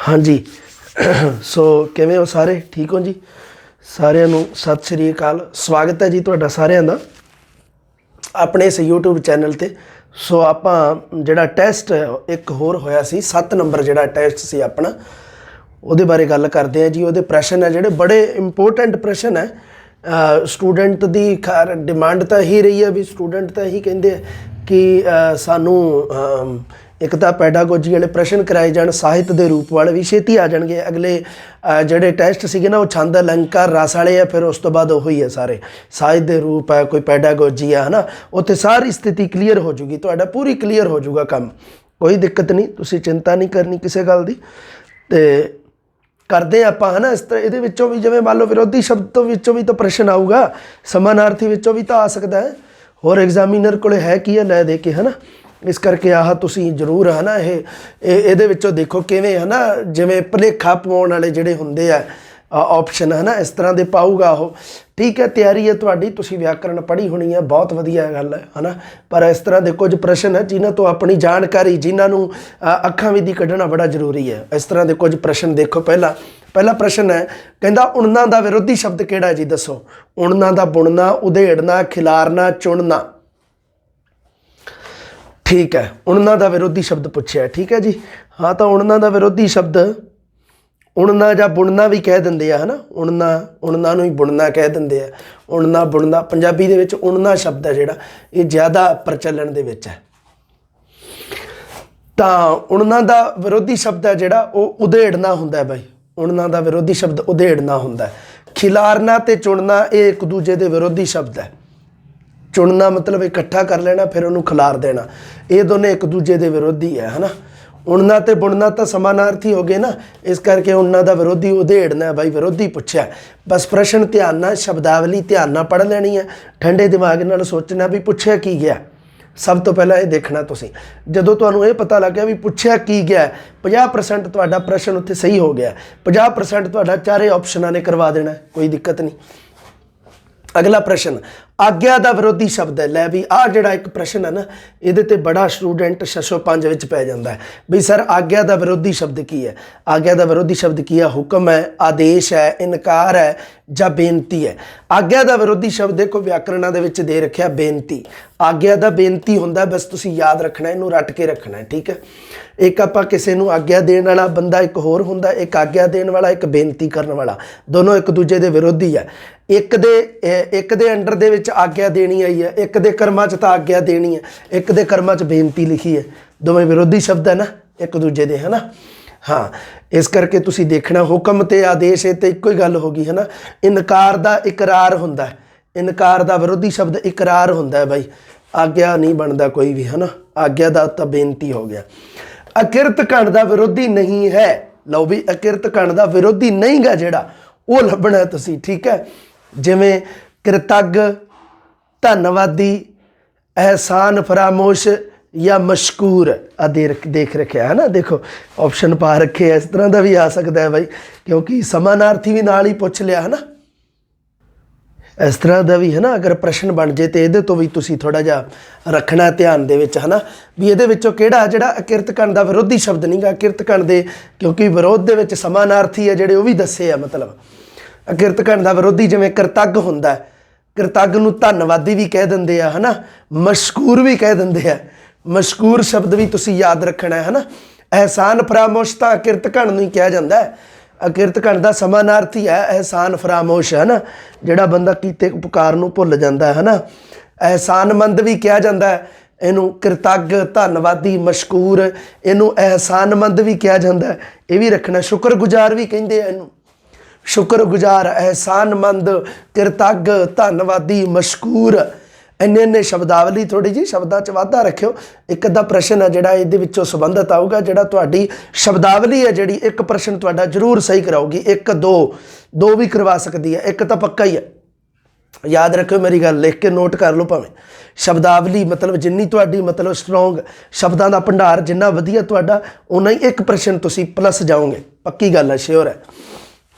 हाँ जी। सो किवें हो सारे, ठीक हो जी? सारिਆਂ ਨੂੰ सत श्री अकाल, स्वागत है जी तुहाडा सारिਆਂ ਦਾ अपने इस यूट्यूब चैनल ते। सो आपां जिहड़ा टैसट एक होर होया सी 7 नंबर जिहड़ा टैसट सी अपना, ਉਹਦੇ ਬਾਰੇ ਗੱਲ ਕਰਦੇ हैं जी। ਉਹਦੇ प्रश्न है जिहड़े बड़े इंपोर्टेंट प्रश्न है। स्टूडेंट ਦੀ खैर डिमांड ਤਾਂ ਇਹੀ ਰਹੀ है भी स्टूडेंट ਤਾਂ ਇਹੀ ਕਹਿੰਦੇ ਆ कि ਸਾਨੂੰ एक तो पैडागोजी वाले प्रश्न कराए जान, साहित्य के रूप वाले भी छेती आ जाएंगे। अगले जोड़े टैसट से ना वो छंद अलंकार रस वाले है, फिर उस तो बाद वही है सारे साहित्य के रूप है, कोई पैडागोजी है ना, उत्थे सारी स्थिति क्लीयर हो जूगी, तो पूरी क्लीयर हो जूगा काम, कोई दिक्कत नहीं, तुसी चिंता नहीं करनी किसी गल की। तो करते हैं आप है ना इस तरह ये भी जिवें मान लो विरोधी शब्द तो भी तो प्रश्न आऊगा, समानार्थी भी तो आ सकता है, होर एग्जामिनर को है की है लै दे के है ना। इस करके आह तुसी जरूर है ना ये देखो किवें है ना, जिवें भुलेखा पाउण वाले जिहड़े हुंदे आ ऑप्शन है ना, इस तरह के पाऊगा वो, ठीक है। तैयारी है तुहाडी, तुसी व्याकरण पढ़ी होनी है, बहुत वधिया गल है ना। पर इस तरह के कुछ प्रश्न है जिन्हां तो अपनी जानकारी, जिन्हां नूं अखां विधि कढ़ना बड़ा जरूरी है। इस तरह के कुछ प्रश्न देखो। पहला प्रश्न है, कहंदा उणना दा विरोधी शब्द किहड़ा है जी, दसो। उणना दा बुणना, उधेड़ना, खिलारना, चुणना, ठीक है। उणना का विरोधी शब्द पूछा, ठीक है जी। हाँ, तो उणना का विरोधी शब्द उणना या बुणना भी कह देंगे है ना, उणना ही बुणना कह देंगे है। उणना बुणना पंजाबी दे विच उणना शब्द है जिहड़ा ये ज़्यादा प्रचलन दे विच है। तो उणना का विरोधी शब्द है जिहड़ा वो उधेड़ना हुंदा है भाई, उणना का विरोधी शब्द उधेड़ना हुंदा है। खिलारना ते चुणना ये एक दूजे के विरोधी शब्द है। चुनना मतलब इकट्ठा कर लेना, फिर उन्होंने खिलार देना, ये दोनों एक दूजे के विरोधी है ना। उणना ते बुणना तो समानार्थी हो गए ना, इस करके उणना का विरोधी उधेड़ना है भाई, विरोधी पूछा। बस प्रश्न ध्यान ना, शब्दावली ध्यान ना पढ़ लेनी है, ठंडे दिमाग नाल सोचना भी पूछा की गया। सब तो पहला ये देखना तुसीं, जदों तुहानूं ये पता लग गया भी पूछा की गया, 50% तुहाडा प्रश्न उत्थे सही हो गया, 50% तुहाडा चारे ऑप्शनां ने करवा देना, कोई दिक्कत नहीं। अगला प्रश्न, आग्या का विरोधी शब्द है। लै भी आ जिहड़ा एक प्रश्न है ना, ये बड़ा स्टूडेंट 605 विच पै जांदा है भी सर आग्या का विरोधी शब्द की है। आग्या का विरोधी शब्द की है? हुक्म है, आदेश है, इनकार है या बेनती है। आग्या का विरोधी शब्द देखो व्याकरणा दे विच दे रखिया बेनती। आग्या का बेनती हुंदा, बस तुसीं याद रखना, इनू रट के रखना है, ठीक है। एक आपां किसी नूं आग्या देण वाला बंदा एक होर हुंदा, एक आग्या देण वाला, एक बेनती करन वाला, दोनों एक दूजे दे विरोधी है। एक दे अंडर दे विच आग्या देनी आई है, एक दे कर्मां च तां आग्या देनी है, एक दे कर्मां च बेनती लिखी है, दोवें विरोधी शब्द है ना एक दूजे दे, है ना। हाँ, इस करके तुसी देखना, हुक्म ते आदेश ते इक्को ही गल हो गई है ना। इनकार दा इकरार हुंदा है, इनकार दा विरोधी शब्द इकरार हुंदा है भाई, आग्या नहीं बनता कोई भी, है ना। आग्या दा तां बेनती हो गया। अकिरत कण दा विरोधी नहीं है। लो भी अकिरत कण दा विरोधी नहीं गा जिहड़ा वो लभना है तुसी, ठीक है। जिवें कृतज्ञ, धन्नवादी, एहसान फरामोश या मशकूर देख रखे है ना। देखो ऑप्शन पा रखे है, इस तरह का भी आ सकता है भाई, क्योंकि समानार्थी भी नाल ही पूछ लिया है ना, इस तरह का भी है ना। अगर प्रश्न बन जाए तो ये तो भी तुसी थोड़ा जा रखना ध्यान दे विच, है ना, भी ये किहड़ा जिहड़ा अकिरत कण दा विरोधी शब्द नहीं गा। अकिरत कण दे क्योंकि विरोध दे विच समानार्थी है जिहड़े वो भी दसे आ, मतलब अकिरत कण दा विरोधी जिवें कृतज्ञ हुंदा है, कृतज्ञ नूं धन्नवादी भी कह दिंदे आ, है ना, मशकूर भी कह दिंदे आ। मशकूर शब्द भी तुसी याद रखना है ना। एहसान फरामोश तां अकिरत कण नूं ही कहा जांदा है, अकिरत कण दा समानार्थी है एहसान फरामोश, है ना, जिहड़ा बंदा कीते उपकार नूं भुल जांदा है ना। एहसानमंद भी कहा जांदा है, इनू कृतज्ञ, धन्नवादी, मशकूर, इनू एहसानमंद भी कहा जाता है, ये भी रखना। शुक्रगुजार भी कहिंदे आ इनू, शुक्रगुजार, एहसानमंद, कृतज्ञ, धन्नवादी, मशकूर, इन्ने शब्दावली थोड़ी जी शब्दां च वाधा रखियो। एक अद्धा प्रश्न है जिहड़ा इहदे विचों संबंधित आऊगा, जिहड़ा तुहाडी शब्दावली है जिहड़ी एक प्रश्न तुहाडा जरूर सही कराऊगी, एक दो भी करवा सकती है, एक तो पक्का ही है। याद रखियो मेरी गल, लिख के नोट कर लो भावें। शब्दावली मतलब जिन्नी तुहाडी मतलब स्ट्रोंग शब्दां दा भंडार जिन्ना वधिया तुहाडा, उन्ना ही एक प्रश्न तुसीं प्लस जाओगे, पक्की गल है, श्योर है।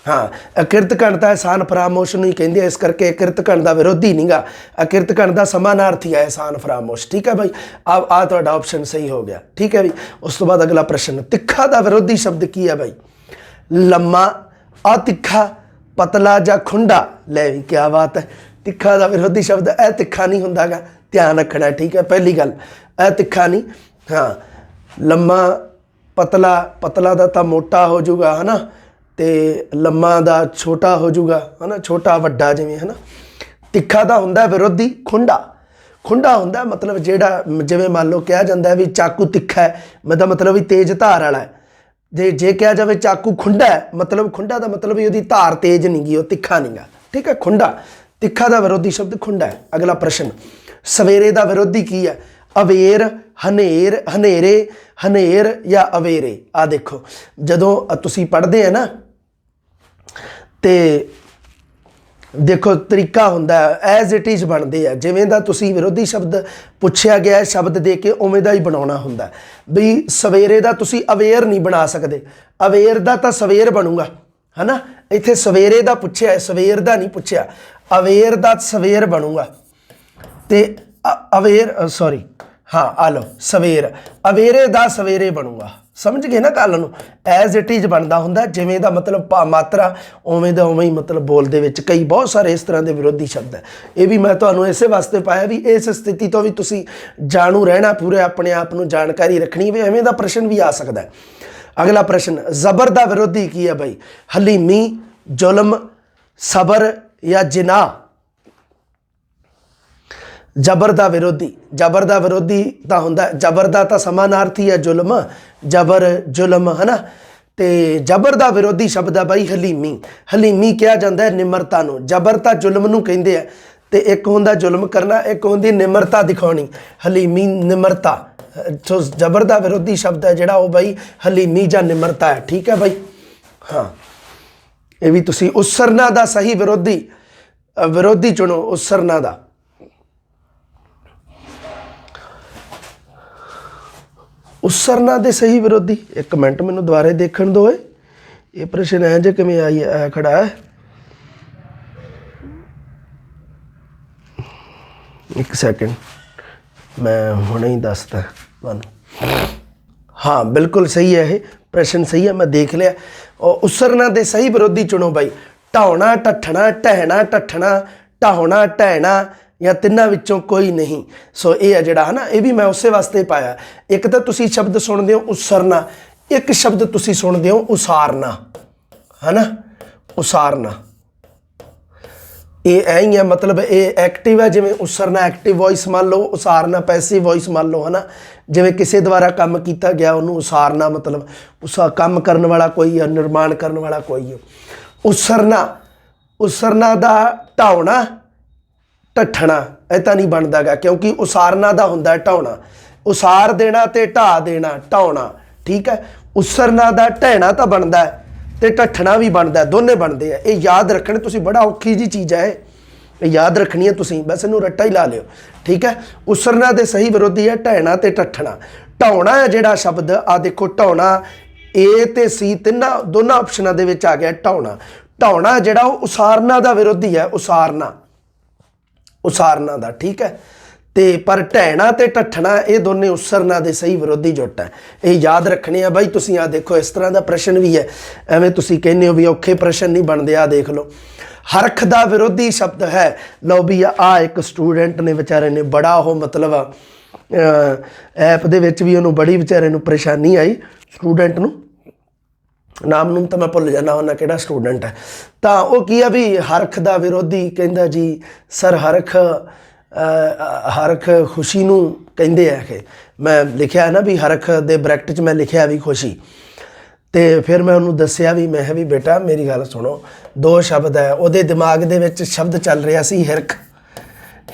हाँ, अकिरत कण दा एहसान फरामोश नूं ही कहिंदे, इस करके अकिरत कण दा विरोधी नहीं गा, अकिरत कण दा समानार्थी है एहसान फरामोश, ठीक है भाई। अब आ तुहाडा ऑप्शन सही हो गया, ठीक है भाई। उस तो बाद अगला प्रश्न, तिखा दा विरोधी शब्द की है भाई। लम्मा, अतिखा, पतला जां खुंडा। ले भी क्या बात है, तिखा दा विरोधी शब्द ए तिखा नहीं हुंदा गा, ध्यान रखना। ठीक है, पहली गल ए तिखा नहीं। हाँ, लम्मा पतला, पतला दा तां मोटा हो जाऊगा है ना, ते लम्मा दा छोटा हो जाऊगा है ना, छोटा वड्डा जिवें है ना। तिखा दा हुंदा विरोधी खुंडा। खुंडा हुंदा मतलब जेड़ा जिवें मान लो कहा जाता है भी चाकू तिखा है, मतलब भी तेज धार वाला है। जे कहा जाए चाकू खुंडा है, मतलब खुंडा का मतलब भी उसकी धार तेज नहीं गी, तिखा नहीं गा। ठीक है, खुंडा, तिखा का विरोधी शब्द खुंडा है। अगला प्रश्न, सवेरे का विरोधी की है? अवेर, हनेर, हनेरे, हनेर या अवेरे। आ देखो जदों तुसी पढ़ते हैं ना, तो देखो तरीका हुंदा एज इट इज़ बनते हैं, जिवें दा तुसी विरोधी शब्द पुछया गया शब्द दे के उवें दा ही बनाउणा हुंदा। भी सवेरे दा तुसी अवेयर नहीं बना सकते, अवेयर दा तां सवेर बनूगा है ना। इत्थे सवेरे दा पुछया है, सवेर दा नहीं पुछया, अवेयर दा सवेर बनूगा। ते अवेयर सॉरी हाँ आ लो सवेर, अवेरे दा सवेरे बनूगा। समझ गए ना गल नूं, एज इट इज़ बनता हुंदा, जिवें दा मतलब मात्रा उवें दा उवें ही मतलब बोल दे विच कई बहुत सारे इस तरह के विरोधी शब्द है। ये भी मैं तुहानूं इसे वास्ते पाया भी इस स्थिति तो भी तुसी जाणू रहना, पूरे अपने आप नूं जानकारी रखनी, भी एवें दा प्रश्न भी आ सकता है। अगला प्रश्न, जबर दा विरोधी की है भाई? हलीमी, जुल्म, सबर या जिनाह। जबर दा विरोधी, जबर दा विरोधी तां हुंदा, जबर दा तां समानार्थी है जुल्म, जबर जुल्म है ना। तो जबर दा विरोधी शब्द है भाई हलीमी। हलीमी कहा जाता है निमरता नूं, जबर तां जुल्म नूं कहिंदे आ, ते एक हुंदा जुल्म करना, एक हुंदी निमरता दिखाउणी, हलीमी निमरता। तो जबर दा विरोधी शब्द है जिहड़ा वो भाई हलीमी जां निमरता है। ठीक है भाई, हाँ ये भी तुसी उत्सरना दा सही विरोधी चुनो, उत्सरना दा। उत्सरना दे सही विरोधी, एक मिनट मैनूं दुबारे देखण दो, ये प्रश्न है जे किवें आई खड़ा है। एक सैकेंड मैं हुणे ही दसदा तुहानूं। हाँ बिल्कुल सही है, ये प्रश्न सही है, मैं देख लिया। और उत्सरना दे सही विरोधी चुनो भाई। ढाउणा, ढठणा, ढहना, ढठणा, ढाउणा, ढहना या तिन्हां विचों कोई नहीं। सो ये है जिहड़ा है ना, ये भी मैं उस वास्ते पाया। एक तो तुसी शब्द सुनते हो उत्सरना, एक शब्द तुसी सुनते हो उसारना है ना, उसारना। ये ऐ ही है, मतलब ये एक्टिव है, जिवें उत्सरना एक्टिव वॉइस मान लो, उसारना पैसिव वॉइस मान लो है ना। जिवें किसी द्वारा काम किया गया उन्होंने उसारना, मतलब उस काम करने वाला कोई है, निर्माण करने वाला कोई है। उत्सरना, उत्सरना दा ढाउणा, ढठणा इतना नहीं बनता गा, क्योंकि उसारना दा हुंदा ढाउणा, उसार देना ते ढा देना, ढाउणा। ठीक है, उत्सरना दा ढहना तो बनता है तो ढठणा भी बनता है, दोने बनते हैं। ये याद रखने तुसी, बड़ा औखी जी चीज़ है ये याद रखनी है तुसी, बस इनू रट्टा ही ला लियो। ठीक है, उत्सरना दे सही विरोधी है ढहना ते ढठणा। ढाउणा है जिहड़ा शब्द, आ देखो ढाउणा ए ते सी तिन्ना दोनों ऑप्शनों दे विच आ गया ढाउणा। ढाउणा जिहड़ा उसारना दा विरोधी है, उसारना, उसारना दा। ठीक है, ते पर ढहना ते ढठणा ये दोनों उत्सरना दे सही विरोधी जुट है। ये याद रखने आ भाई तुसी। आ देखो इस तरह का प्रश्न भी है, एवें तुसी कहने हो भी औखे प्रश्न नहीं बनते। आ देख लो, हरख दा विरोधी शब्द है। लो भी आ एक स्टूडेंट ने बेचारे ने बड़ा हो मतलब ऐप दे विच भी उन्होंने बड़ी बेचारे नूं परेशानी आई, स्टूडेंट नूं, नाम नूं तो मैं भुल जाना हुन्ना किहड़ा स्टूडेंट है। तो वह की है भी हरख दा विरोधी कहंदा जी सर हरख, हरख खुशी नूं कहिंदे आ कि मैं लिखिया है ना भी हरख दे ब्रैकेट च मैं लिखिया भी खुशी। तो फिर मैं उन्होंने दसिया भी, मैं भी बेटा मेरी गल सुनो, दो शब्द है, उहदे दिमाग दे विच शब्द चल रहा सी हिरख,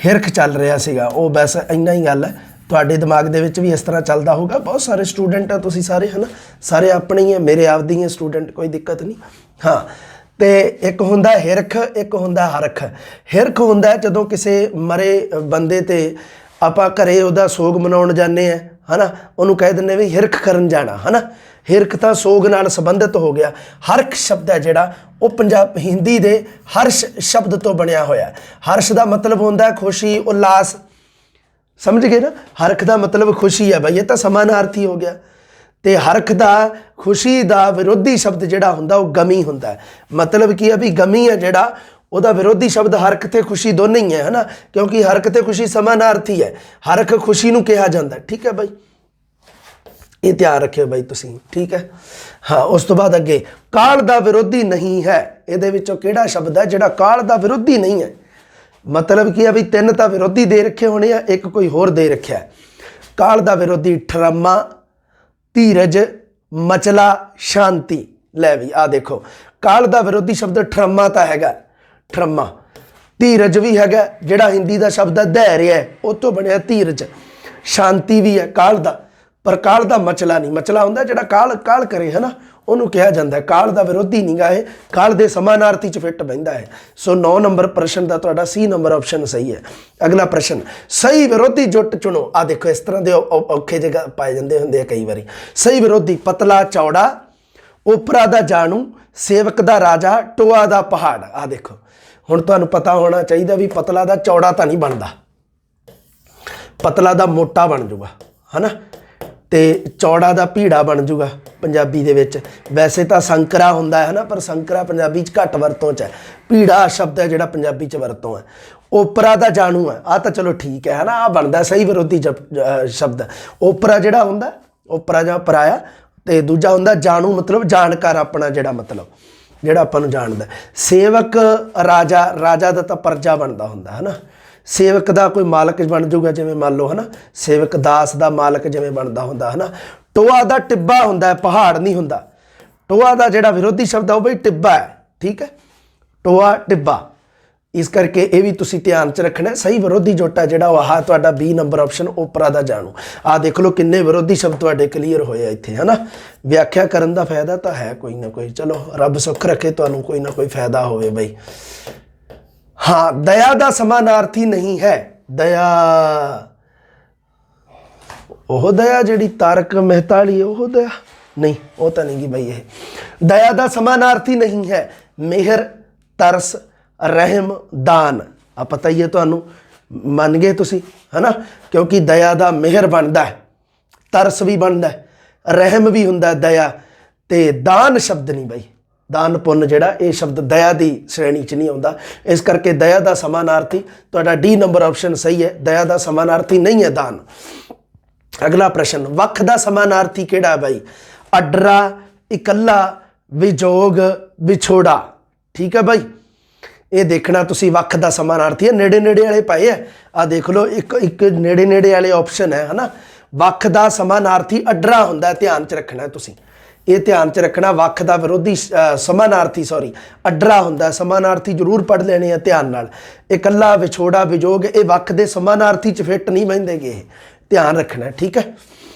हिरख चल रहा सीगा। वो बस इन्ना ही गल है, तुहाडे दिमाग दे विच भी इस तरह चलता होगा। बहुत सारे स्टूडेंट है तुसीं सारे है ना, सारे अपने ही है, मेरे आप दी है स्टूडेंट, कोई दिक्कत नहीं। हाँ, तो एक हुंदा हिरख, एक हुंदा हरख। हिरख हुंदा जदों किसी मरे बंदे ते आपां घरे उहदा सोग मनाउण जाने है ना, उहनूं कह दिंदे भी हिरख करन जाना है ना। हिरख तां सोग नाल संबंधित हो गया। हरख शब्द है जिहड़ा वो पंजाब हिंदी दे हर्ष शब्द तो बनिया होया। हर्ष का मतलब होंदा खुशी, उल्लास, समझ गए ना। हरख का मतलब खुशी है भाई, ये तो समानार्थी हो गया। ਤੇ ਹਰਖ ਦਾ ਖੁਸ਼ੀ ਦਾ ਵਿਰੋਧੀ ਸ਼ਬਦ ਜਿਹੜਾ ਹੁੰਦਾ ਉਹ ਗਮੀ ਹੁੰਦਾ ਹੈ। ਮਤਲਬ ਕੀ ਹੈ ਵੀ ਗਮੀ ਹੈ ਜਿਹੜਾ ਉਹਦਾ ਵਿਰੋਧੀ ਸ਼ਬਦ ਹਰਖ ਤੇ ਖੁਸ਼ੀ ਦੋਨੇ ਹੀ ਹੈ ਹਨਾ, ਕਿਉਂਕਿ ਹਰਖ ਤੇ ਖੁਸ਼ੀ ਸਮਾਨਾਰਥੀ ਹੈ। ਹਰਖ ਖੁਸ਼ੀ ਨੂੰ ਕਿਹਾ ਜਾਂਦਾ, ਠੀਕ ਹੈ ਬਾਈ, ਇਹ ਧਿਆਨ ਰੱਖਿਓ ਬਾਈ ਤੁਸੀਂ, ਠੀਕ ਹੈ। ਹਾਂ, ਉਸ ਤੋਂ ਬਾਅਦ ਅੱਗੇ ਕਾਲ ਦਾ ਵਿਰੋਧੀ ਨਹੀਂ ਹੈ। ਇਹਦੇ ਵਿੱਚੋਂ ਕਿਹੜਾ ਸ਼ਬਦ ਹੈ ਜਿਹੜਾ ਕਾਲ ਦਾ ਵਿਰੋਧੀ ਨਹੀਂ ਹੈ? ਮਤਲਬ ਕੀ ਹੈ ਵੀ ਤਿੰਨ ਤਾਂ ਵਿਰੋਧੀ ਦੇ ਰੱਖੇ ਹੋਣੇ ਆ, ਇੱਕ ਕੋਈ ਹੋਰ ਦੇ ਰੱਖਿਆ। ਕਾਲ ਦਾ ਵਿਰੋਧੀ ਠਰਮਾ, ਧੀਰਜ, ਮਚਲਾ, ਸ਼ਾਂਤੀ। ਲੈ ਵੀ ਆ ਦੇਖੋ, ਕਾਲ ਦਾ ਵਿਰੋਧੀ ਸ਼ਬਦ ਠਰਮਾ ਤਾਂ ਹੈਗਾ, ਠਰਮਾ। ਧੀਰਜ ਵੀ ਹੈਗਾ, ਜਿਹੜਾ ਹਿੰਦੀ ਦਾ ਸ਼ਬਦ ਹੈ ਧੈर्य ਹੈ, ਉਹ ਤੋਂ ਬਣਿਆ ਧੀਰਜ। ਸ਼ਾਂਤੀ ਵੀ ਹੈ ਕਾਲ ਦਾ, ਪਰ ਕਾਲ ਦਾ ਮਚਲਾ ਨਹੀਂ। ਮਚਲਾ ਹੁੰਦਾ ਜਿਹੜਾ ਕਾਲ ਕਰੇ ਹੈ ਨਾ, ਉਹਨੂੰ ਕਿਹਾ ਜਾਂਦਾ। ਕਾਲ ਦਾ ਵਿਰੋਧੀ ਨਹੀਂ ਗਾ ਇਹ, ਕਾਲ ਦੇ ਸਮਾਨਾਰਥੀ ਚ ਫਿੱਟ ਬਹਿੰਦਾ ਹੈ। ਸੋ 9 ਨੰਬਰ ਪ੍ਰਸ਼ਨ ਦਾ ਤੁਹਾਡਾ C ਨੰਬਰ ਆਪਸ਼ਨ ਸਹੀ ਹੈ। ਅਗਲਾ ਪ੍ਰਸ਼ਨ, ਸਹੀ ਵਿਰੋਧੀ ਜੁੱਟ ਚੁਣੋ। ਆ ਦੇਖੋ ਇਸ ਤਰ੍ਹਾਂ ਦੇ ਔਖੇ ਜਗ੍ਹਾ ਪਾਏ ਜਾਂਦੇ ਹੁੰਦੇ ਆ ਕਈ ਵਾਰੀ। ਸਹੀ ਵਿਰੋਧੀ, ਪਤਲਾ ਚੌੜਾ, ਓਪਰਾ ਦਾ ਜਾਣੂ, ਸੇਵਕ ਦਾ ਰਾਜਾ, ਟੋਆ ਦਾ ਪਹਾੜ। ਆ ਦੇਖੋ, ਹੁਣ ਤੁਹਾਨੂੰ ਪਤਾ ਹੋਣਾ ਚਾਹੀਦਾ ਵੀ ਪਤਲਾ ਦਾ ਚੌੜਾ ਤਾਂ ਨਹੀਂ ਬਣਦਾ, ਪਤਲਾ ਦਾ ਮੋਟਾ ਬਣ ਜੂਗਾ ਹਨਾ, ਤੇ ਚੌੜਾ ਦਾ ਭੀੜਾ ਬਣ ਜੂਗਾ ਪੰਜਾਬੀ ਦੇ ਵਿੱਚ। ਵੈਸੇ ਤਾਂ ਸੰਕਰਾ ਹੁੰਦਾ ਹੈ ਨਾ, ਪਰ ਸੰਕਰਾ ਪੰਜਾਬੀ 'ਚ ਘੱਟ ਵਰਤੋਂ 'ਚ ਹੈ। ਭੀੜਾ ਸ਼ਬਦ ਹੈ ਜਿਹੜਾ ਪੰਜਾਬੀ 'ਚ ਵਰਤੋਂ ਹੈ। ਓਪਰਾ ਦਾ ਜਾਣੂ ਹੈ, ਆ ਤਾਂ ਚਲੋ ਠੀਕ ਹੈ ਹਨਾ, ਆ ਬਣਦਾ ਸਹੀ ਵਿਰੋਧੀ ਸ਼ਬਦ। ਓਪਰਾ ਜਿਹੜਾ ਹੁੰਦਾ, ਓਪਰਾ ਜਾਂ ਪਰਾਇਆ, ਤੇ ਦੂਜਾ ਹੁੰਦਾ ਜਾਣੂ, ਮਤਲਬ ਜਾਣਕਾਰ ਆਪਣਾ, ਜਿਹੜਾ ਮਤਲਬ ਜਿਹੜਾ ਆਪਾਂ ਨੂੰ ਜਾਣਦਾ। ਸੇਵਕ ਰਾਜਾ, ਰਾਜਾ ਦਾ ਤਾਂ ਪਰਜਾ ਬਣਦਾ ਹੁੰਦਾ ਹੈ ਨਾ। ਸੇਵਕ ਦਾ ਕੋਈ ਮਾਲਕ ਬਣ ਜਾਊਗਾ, ਜਿਵੇਂ ਮੰਨ ਲਓ ਹੈ ਨਾ, ਸੇਵਕ ਦਾਸ ਦਾ ਮਾਲਕ ਜਿਵੇਂ ਬਣਦਾ ਹੁੰਦਾ ਹੈ ਨਾ। ਟੋਆ ਦਾ ਟਿੱਬਾ ਹੁੰਦਾ ਹੈ, ਪਹਾੜ ਨਹੀਂ ਹੁੰਦਾ। ਟੋਆ ਦਾ ਜਿਹੜਾ ਵਿਰੋਧੀ ਸ਼ਬਦ ਆ ਉਹ ਬਈ ਟਿੱਬਾ ਹੈ, ਠੀਕ ਹੈ, ਟੋਆ ਟਿੱਬਾ। ਇਸ ਕਰਕੇ ਇਹ ਵੀ ਤੁਸੀਂ ਧਿਆਨ 'ਚ ਰੱਖਣਾ। ਸਹੀ ਵਿਰੋਧੀ ਜੁੱਟ ਹੈ ਜਿਹੜਾ ਉਹ ਆਹ ਤੁਹਾਡਾ B ਨੰਬਰ ਆਪਸ਼ਨ, ਓਪਰਾ ਦਾ ਜਾਣੂ। ਆਹ ਦੇਖ ਲਓ ਕਿੰਨੇ ਵਿਰੋਧੀ ਸ਼ਬਦ ਤੁਹਾਡੇ ਕਲੀਅਰ ਹੋਏ ਆ ਇੱਥੇ ਹੈ ਨਾ। ਵਿਆਖਿਆ ਕਰਨ ਦਾ ਫਾਇਦਾ ਤਾਂ ਹੈ ਕੋਈ ਨਾ ਕੋਈ, ਚਲੋ ਰੱਬ ਸੁੱਖ ਰੱਖੇ ਤੁਹਾਨੂੰ ਕੋਈ ਨਾ ਕੋਈ ਫਾਇਦਾ ਹੋਵੇ ਬਈ। ਹਾਂ, ਦਇਆ ਦਾ ਸਮਾਨਾਰਥੀ ਨਹੀਂ ਹੈ। ਦਇਆ, ਉਹ ਦਇਆ ਜਿਹੜੀ ਤਾਰਕ ਮਹਿਤਾ ਵਾਲੀ, ਉਹ ਦਇਆ ਨਹੀਂ, ਉਹ ਤਾਂ ਨਹੀਂ ਗੀ ਬਈ। ਇਹ ਦਇਆ ਦਾ ਸਮਾਨਾਰਥੀ ਨਹੀਂ ਹੈ। ਮਿਹਰ, ਤਰਸ, ਰਹਿਮ, ਦਾਨ। ਆ ਪਤਾ ਹੀ ਹੈ ਤੁਹਾਨੂੰ, ਮੰਨ ਗਏ ਤੁਸੀਂ ਹੈ ਨਾ, ਕਿਉਂਕਿ ਦਇਆ ਦਾ ਮਿਹਰ ਬਣਦਾ ਹੈ, ਤਰਸ ਵੀ ਬਣਦਾ ਹੈ, ਰਹਿਮ ਵੀ ਹੁੰਦਾ ਦਇਆ, ਤੇ ਦਾਨ ਸ਼ਬਦ ਨਹੀਂ ਬਈ। ਦਾਨ ਪੁੰਨ ਜਿਹੜਾ, ਇਹ ਸ਼ਬਦ ਦਇਆ ਦੀ ਸ਼੍ਰੇਣੀ 'ਚ ਨਹੀਂ ਆਉਂਦਾ। ਇਸ ਕਰਕੇ ਦਇਆ ਦਾ ਸਮਾਨਾਰਥੀ ਤੁਹਾਡਾ D ਨੰਬਰ ਆਪਸ਼ਨ ਸਹੀ ਹੈ। ਦਇਆ ਦਾ ਸਮਾਨਾਰਥੀ ਨਹੀਂ ਹੈ ਦਾਨ। ਅਗਲਾ ਪ੍ਰਸ਼ਨ, ਵੱਖ ਦਾ ਸਮਾਨਾਰਥੀ ਕਿਹੜਾ ਬਾਈ? ਅਡਰਾ, ਇਕੱਲਾ, ਵਿਜੋਗ, ਵਿਛੋੜਾ। ਠੀਕ ਹੈ ਬਾਈ, ਇਹ ਦੇਖਣਾ ਤੁਸੀਂ। ਵੱਖ ਦਾ ਸਮਾਨਾਰਥੀ ਹੈ, ਨੇੜੇ ਨੇੜੇ ਵਾਲੇ ਪਾਏ ਹੈ। ਆ ਦੇਖ ਲਓ, ਇੱਕ ਨੇੜੇ ਨੇੜੇ ਵਾਲੇ ਆਪਸ਼ਨ ਹੈ ਹਨਾ। ਵੱਖ ਦਾ ਸਮਾਨਾਰਥੀ ਅਡਰਾ ਹੁੰਦਾ, ਧਿਆਨ 'ਚ ਰੱਖਣਾ ਤੁਸੀਂ, ਇਹ ਧਿਆਨ 'ਚ ਰੱਖਣਾ। ਵੱਖ ਦਾ ਵਿਰੋਧੀ ਸਮਾਨਾਰਥੀ ਅਡਰਾ ਹੁੰਦਾ। ਸਮਾਨਾਰਥੀ ਜ਼ਰੂਰ ਪੜ੍ਹ ਲੈਣੇ ਆ ਧਿਆਨ ਨਾਲ। ਇਕੱਲਾ, ਵਿਛੋੜਾ, ਵਿਜੋਗ, ਇਹ ਵੱਖ ਦੇ ਸਮਾਨਾਰਥੀ 'ਚ ਫਿੱਟ ਨਹੀਂ ਬਹਿੰਦੇਗੇ, ਇਹ ਧਿਆਨ ਰੱਖਣਾ, ਠੀਕ ਹੈ।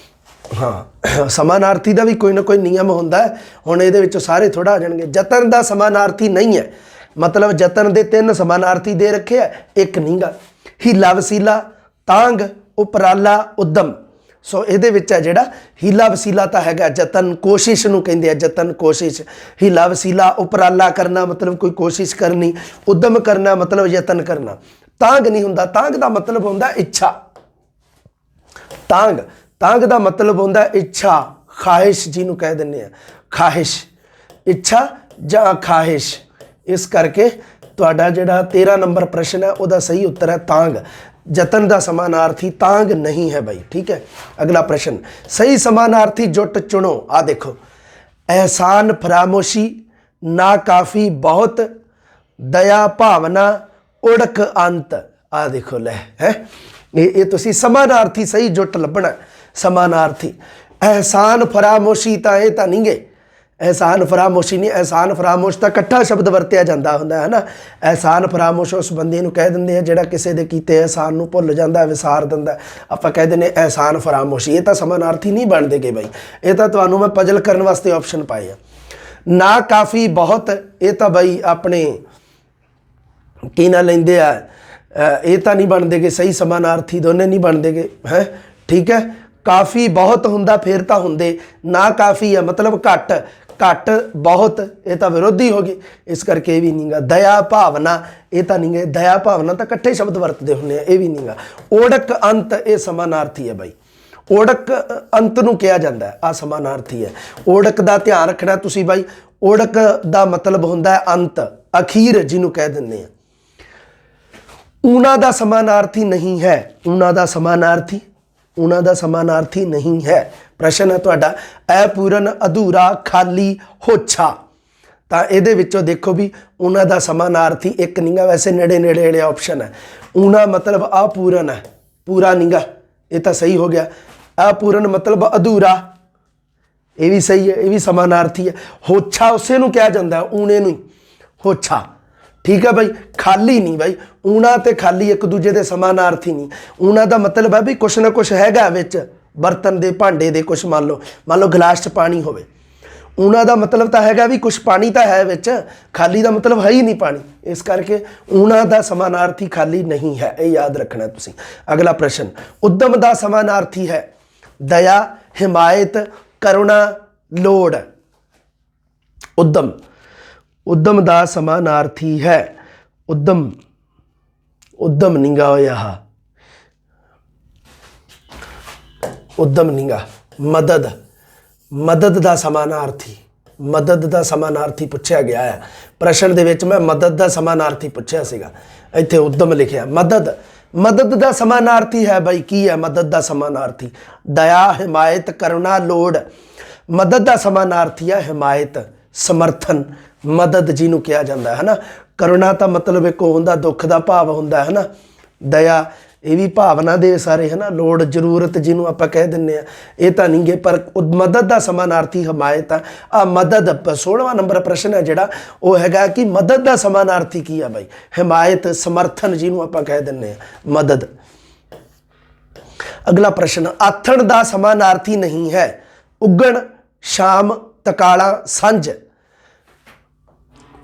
ਹਾਂ, ਸਮਾਨਾਰਥੀ ਦਾ ਵੀ ਕੋਈ ਨਾ ਕੋਈ ਨਿਯਮ ਹੁੰਦਾ ਹੈ। ਹੁਣ ਇਹਦੇ ਵਿੱਚੋਂ ਸਾਰੇ ਥੋੜਾ ਆ ਜਾਣਗੇ। ਜਤਨ ਦਾ ਸਮਾਨਾਰਥੀ ਨਹੀਂ ਹੈ, ਮਤਲਬ ਜਤਨ ਦੇ 3 ਸਮਾਨਾਰਥੀ ਦੇ ਰੱਖੇ ਆ, ਇੱਕ ਨਹੀਂਗਾ। ਹੀਲਾ ਵਸੀਲਾ, ਤਾਂਗ, ਉਪਰਾਲਾ, ਉਦਮ। ਸੋ ਇਹਦੇ ਵਿੱਚ ਹੈ ਜਿਹੜਾ ਹੀਲਾ ਵਸੀਲਾ ਤਾਂ ਹੈਗਾ ਜਤਨ, ਕੋਸ਼ਿਸ਼ ਨੂੰ ਕਹਿੰਦੇ ਆ, ਜਤਨ ਕੋਸ਼ਿਸ਼। ਹੀਲਾ ਵਸੀਲਾ, ਉਪਰਾਲਾ ਕਰਨਾ ਮਤਲਬ ਕੋਈ ਕੋਸ਼ਿਸ਼ ਕਰਨੀ, ਉਦਮ ਕਰਨਾ ਮਤਲਬ ਯਤਨ ਕਰਨਾ। ਤਾਂਗ ਨਹੀਂ ਹੁੰਦਾ, ਤਾਂਗ ਦਾ ਮਤਲਬ ਹੁੰਦਾ ਇੱਛਾ। ਤਾਂਗ ਦਾ ਮਤਲਬ ਹੁੰਦਾ ਇੱਛਾ, ਖਾਹਿਸ਼ ਜਿਹਨੂੰ ਕਹਿ ਦਿੰਦੇ ਆ, ਖਾਹਿਸ਼, ਇੱਛਾ ਜਾਂ ਖਾਹਿਸ਼। ਇਸ ਕਰਕੇ ਤੁਹਾਡਾ ਜਿਹੜਾ 13 ਨੰਬਰ ਪ੍ਰਸ਼ਨ ਹੈ ਉਹਦਾ ਸਹੀ ਉੱਤਰ ਹੈ ਤਾਂਗ। ਜਤਨ ਦਾ ਸਮਾਨਾਰਥੀ ਤਾਂਗ ਨਹੀਂ ਹੈ ਬਾਈ, ਠੀਕ ਹੈ। ਅਗਲਾ ਪ੍ਰਸ਼ਨ, ਸਹੀ ਸਮਾਨਾਰਥੀ ਜੁੱਟ ਚੁਣੋ। ਆ ਦੇਖੋ, एहसान फरामोशी, ना काफ़ी बहुत, दया भावना, उड़क अंत। आ देखो लै है ये तुसी समानार्थी सही जुट लभना। समानार्थी एहसान फरामोशी तो ये तो नहीं गे, एहसान फरामोशी नहीं, एहसान फरामोश तो इकट्ठा शब्द वरत्या जाता होंदा है ना। एहसान फरामोश उस बंदे नूं कह दिंदे आ जिहड़ा किसी दे कीते एहसान नूं भुल जांदा, विसार दिंदा। आपां कह दिंदे एहसान फरामोशी, ये तो समानार्थी नहीं बनदे गे बई। ये तो तुहानूं मैं पजल करन वास्ते ऑप्शन पाए आ। ना काफ़ी बहुत, ये तो बई अपने की ना लैंदे आ, ये तो नहीं बनते गे सही समानार्थी, दोने नहीं बनते गे हैं, ठीक है। काफ़ी बहुत हुंदा फिर तो हुंदे, ना काफ़ी है मतलब घट, घट बहुत ये तो विरोधी हो गई, इस करके ये भी नहीं गा। दया भावना ये तो नहीं गे, दया भावना तो इकट्ठे शब्द वरतते होंगे, ये भी नहीं गा। ओड़क अंत ये समानार्थी है बई। ਓੜਕ ਅੰਤ ਨੂੰ ਕਿਹਾ ਜਾਂਦਾ ਹੈ, ਆ ਸਮਾਨਾਰਥੀ ਹੈ। ਓੜਕ ਦਾ ਧਿਆਨ ਰੱਖਣਾ ਤੁਸੀਂ ਬਾਈ, ਓੜਕ ਦਾ ਮਤਲਬ ਹੁੰਦਾ ਹੈ ਅੰਤ, ਅਖੀਰ ਜਿਹਨੂੰ ਕਹਿ ਦਿੰਦੇ ਆ। ਊਣਾ ਦਾ ਸਮਾਨਾਰਥੀ ਨਹੀਂ ਹੈ, ਊਣਾ ਦਾ ਸਮਾਨਾਰਥੀ, ਊਣਾ ਦਾ ਸਮਾਨਾਰਥੀ ਨਹੀਂ ਹੈ। ਪ੍ਰਸ਼ਨ ਹੈ ਤੁਹਾਡਾ ਅਪੂਰਨ, ਅਧੂਰਾ, ਖਾਲੀ, ਹੋਛਾ। ਤਾਂ ਇਹਦੇ ਵਿੱਚੋਂ ਦੇਖੋ ਵੀ ਊਣਾ ਦਾ ਸਮਾਨਾਰਥੀ ਇੱਕ ਨੀਗਾ, ਵੈਸੇ ਨੇੜੇ ਨੇੜੇ ਵਾਲੇ ਆਪਸ਼ਨ ਹੈ। ਊਣਾ ਮਤਲਬ ਅਪੂਰਨ ਹੈ, ਪੂਰਾ ਨੀਗਾ, ਇਹ ਤਾਂ ਸਹੀ ਹੋ ਗਿਆ। ਅਪੂਰਨ ਮਤਲਬ ਅਧੂਰਾ, ਇਹ ਵੀ ਸਹੀ ਹੈ, ਇਹ ਵੀ ਸਮਾਨਾਰਥੀ ਹੈ। ਹੋਛਾ ਉਸੇ ਨੂੰ ਕਿਹਾ ਜਾਂਦਾ ਹੈ, ਊਣੇ ਨੂੰ ਹੀ, ਹੋਛਾ। ਠੀਕ ਹੈ ਬਾਈ, ਖਾਲੀ ਨਹੀਂ ਬਾਈ, ਊਣਾ ਤੇ ਖਾਲੀ ਇੱਕ ਦੂਜੇ ਦੇ ਸਮਾਨਾਰਥੀ ਨਹੀਂ। ਊਣਾ ਦਾ ਮਤਲਬ ਹੈ ਵੀ ਕੁਛ ਨਾ ਕੁਛ ਹੈਗਾ ਵਿੱਚ, ਬਰਤਨ ਦੇ, ਭਾਂਡੇ ਦੇ ਕੁਛ, ਮੰਨ ਲਓ ਗਲਾਸ 'ਚ ਪਾਣੀ ਹੋਵੇ। ਊਣਾ ਦਾ ਮਤਲਬ ਤਾਂ ਹੈਗਾ ਵੀ ਕੁਛ ਪਾਣੀ ਤਾਂ ਹੈ ਵਿੱਚ, ਖਾਲੀ ਦਾ ਮਤਲਬ ਹੈ ਹੀ ਨਹੀਂ ਪਾਣੀ। ਇਸ ਕਰਕੇ ਊਣਾ ਦਾ ਸਮਾਨਾਰਥੀ ਖਾਲੀ ਨਹੀਂ ਹੈ, ਇਹ ਯਾਦ ਰੱਖਣਾ ਤੁਸੀਂ। ਅਗਲਾ ਪ੍ਰਸ਼ਨ, ਉਦਮ ਦਾ ਸਮਾਨਾਰਥੀ ਹੈ ਦਇਆ, ਹਿਮਾਇਤ, ਕਰੁਣਾ, ਲੋੜ। ਉਦਮ, ਉਦਮ ਦਾ ਸਮਾਨਾਰਥੀ ਹੈ ਉਦਮ, ਉਦਮ ਨਿੰਗਾ ਹੋਇਆ, ਉਦਮ ਨਿੰਗਾ। ਮਦਦ, ਮਦਦ ਦਾ ਸਮਾਨਾਰਥੀ, ਮਦਦ ਦਾ ਸਮਾਨਾਰਥੀ ਪੁੱਛਿਆ ਗਿਆ ਹੈ ਪ੍ਰਸ਼ਨ ਦੇ ਵਿੱਚ। ਮੈਂ ਮਦਦ ਦਾ ਸਮਾਨਾਰਥੀ ਪੁੱਛਿਆ ਸੀਗਾ, ਇੱਥੇ ਉਦਮ ਲਿਖਿਆ। ਮਦਦ, ਮਦਦ ਦਾ ਸਮਾਨਾਰਥੀ ਹੈ ਬਾਈ, ਕੀ ਹੈ ਮਦਦ ਦਾ ਸਮਾਨਾਰਥੀ? ਦਇਆ, ਹਿਮਾਇਤ, ਕਰੁਣਾ, ਲੋੜ। ਮਦਦ ਦਾ ਸਮਾਨਾਰਥੀ ਹੈ ਹਿਮਾਇਤ, ਸਮਰਥਨ, ਮਦਦ ਜਿਹਨੂੰ ਕਿਹਾ ਜਾਂਦਾ ਹੈ ਨਾ। ਕਰੁਣਾ ਤਾਂ ਮਤਲਬ ਇੱਕ ਹੁੰਦਾ ਦੁੱਖ ਦਾ ਭਾਵ ਹੁੰਦਾ ਹੈ ਨਾ। ਦਇਆ ਇਹ ਵੀ ਭਾਵਨਾ ਦੇ ਸਾਰੇ ਹੈ ਨਾ। ਲੋੜ ਜ਼ਰੂਰਤ ਜਿਹਨੂੰ ਆਪਾਂ ਕਹਿ ਦਿੰਦੇ ਆ, ਇਹ ਤਾਂ ਨਹੀਂ ਗੇ। ਪਰ ਮਦਦ ਦਾ ਸਮਾਨਾਰਥੀ ਹਿਮਾਇਤ ਆ। ਆ ਮਦਦ 16ਵਾਂ ਨੰਬਰ ਪ੍ਰਸ਼ਨ ਹੈ ਜਿਹੜਾ, ਉਹ ਹੈਗਾ ਕਿ ਮਦਦ ਦਾ ਸਮਾਨਾਰਥੀ ਕੀ ਆ ਬਾਈ? ਹਿਮਾਇਤ, ਸਮਰਥਨ ਜਿਹਨੂੰ ਆਪਾਂ ਕਹਿ ਦਿੰਦੇ ਆ, ਮਦਦ। ਅਗਲਾ ਪ੍ਰਸ਼ਨ, ਆਥਣ ਦਾ ਸਮਾਨਾਰਥੀ ਨਹੀਂ ਹੈ ਉਗਣ, ਸ਼ਾਮ, ਤਕਾਲਾ, ਸੰਝ।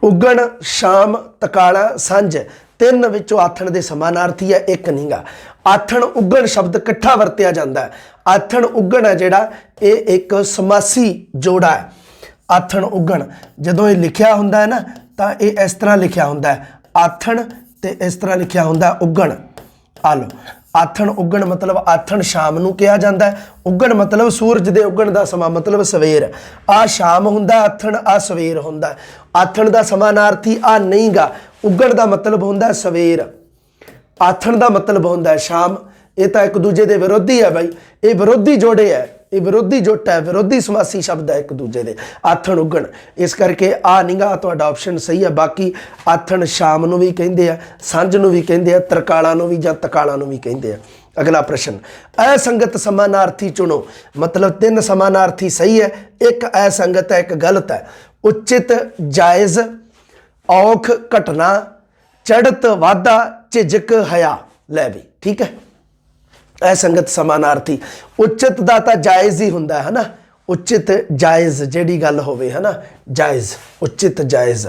ਉਗਣ, ਸ਼ਾਮ, ਤਕਾਲਾ, ਸੰਝ, ਤਿੰਨ ਵਿੱਚੋਂ ਆਥਣ ਦੇ ਸਮਾਨਾਰਥੀ ਹੈ, ਇੱਕ ਨਹੀਂਗਾ। ਆਥਣ ਉਗਣ ਸ਼ਬਦ ਇਕੱਠਾ ਵਰਤਿਆ ਜਾਂਦਾ ਹੈ। ਆਥਣ ਉਗਣ ਹੈ ਜਿਹੜਾ, ਇਹ ਇੱਕ ਸਮਾਸੀ ਜੋੜਾ ਹੈ। ਆਥਣ ਉਗਣ ਜਦੋਂ ਇਹ ਲਿਖਿਆ ਹੁੰਦਾ ਹੈ ਨਾ, ਤਾਂ ਇਹ ਇਸ ਤਰ੍ਹਾਂ ਲਿਖਿਆ ਹੁੰਦਾ ਹੈ, ਆਥਣ, ਤੇ ਇਸ ਤਰ੍ਹਾਂ ਲਿਖਿਆ ਹੁੰਦਾ ਉਗਣ। ਆ ਲਓ, ਆਥਣ ਉਗਣ ਮਤਲਬ ਆਥਣ ਸ਼ਾਮ ਨੂੰ ਕਿਹਾ ਜਾਂਦਾ ਹੈ। ਉਗਣ ਮਤਲਬ ਸੂਰਜ ਦੇ ਉਗਣ ਦਾ ਸਮਾਂ, ਮਤਲਬ ਸਵੇਰ। ਆ ਸ਼ਾਮ ਹੁੰਦਾ ਆਥਣ, ਆ ਸਵੇਰ ਹੁੰਦਾ। ਆਥਣ ਦਾ ਸਮਾਨਾਰਥੀ ਆ ਨਹੀਂਗਾ। ਉਗਣ ਦਾ ਮਤਲਬ ਹੁੰਦਾ ਸਵੇਰ, ਆਥਣ ਦਾ ਮਤਲਬ ਹੁੰਦਾ ਸ਼ਾਮ। ਇਹ ਤਾਂ ਇੱਕ ਦੂਜੇ ਦੇ ਵਿਰੋਧੀ ਹੈ ਬਾਈ, ਇਹ ਵਿਰੋਧੀ ਜੋੜੇ ਹੈ, ਇਹ ਵਿਰੋਧੀ ਜੁੱਟ ਹੈ, ਵਿਰੋਧੀ ਸਮਾਸੀ ਸ਼ਬਦ ਹੈ ਇੱਕ ਦੂਜੇ ਦੇ, ਆਥਣ ਉਗਣ। ਇਸ ਕਰਕੇ ਆ ਨੀਗਾ ਤੁਹਾਡਾ ਆਪਸ਼ਨ ਸਹੀ ਹੈ। ਬਾਕੀ ਆਥਣ ਸ਼ਾਮ ਨੂੰ ਵੀ ਕਹਿੰਦੇ ਆ, ਸਾਂਝ ਨੂੰ ਵੀ ਕਹਿੰਦੇ ਆ, ਤਰਕਾਲਾਂ ਨੂੰ ਵੀ ਜਾਂ ਤਕਾਲਾਂ ਨੂੰ ਵੀ ਕਹਿੰਦੇ ਆ। ਅਗਲਾ ਪ੍ਰਸ਼ਨ, ਅਸੰਗਤ ਸਮਾਨਾਰਥੀ ਚੁਣੋ। ਮਤਲਬ ਤਿੰਨ ਸਮਾਨਾਰਥੀ ਸਹੀ ਹੈ, ਇੱਕ ਅਸੰਗਤ ਹੈ, ਇੱਕ ਗਲਤ ਹੈ। ਉਚਿਤ, ਜਾਇਜ਼, ਔਖ, ਘਟਨਾ, ਚੜ੍ਹਤ, ਵਾਧਾ, ਝਿਜਕ, ਹਯਾ। ਲੈ ਵੀ ਠੀਕ ਹੈ। ਅਸੰਗਤ ਸਮਾਨਾਰਥੀ, ਉਚਿਤ ਦਾ ਤਾਂ ਜਾਇਜ਼ ਹੀ ਹੁੰਦਾ ਹੈ ਨਾ। ਉਚਿਤ, ਜਾਇਜ਼ ਜਿਹੜੀ ਗੱਲ ਹੋਵੇ ਹੈ ਨਾ, ਜਾਇਜ਼, ਉਚਿਤ, ਜਾਇਜ਼।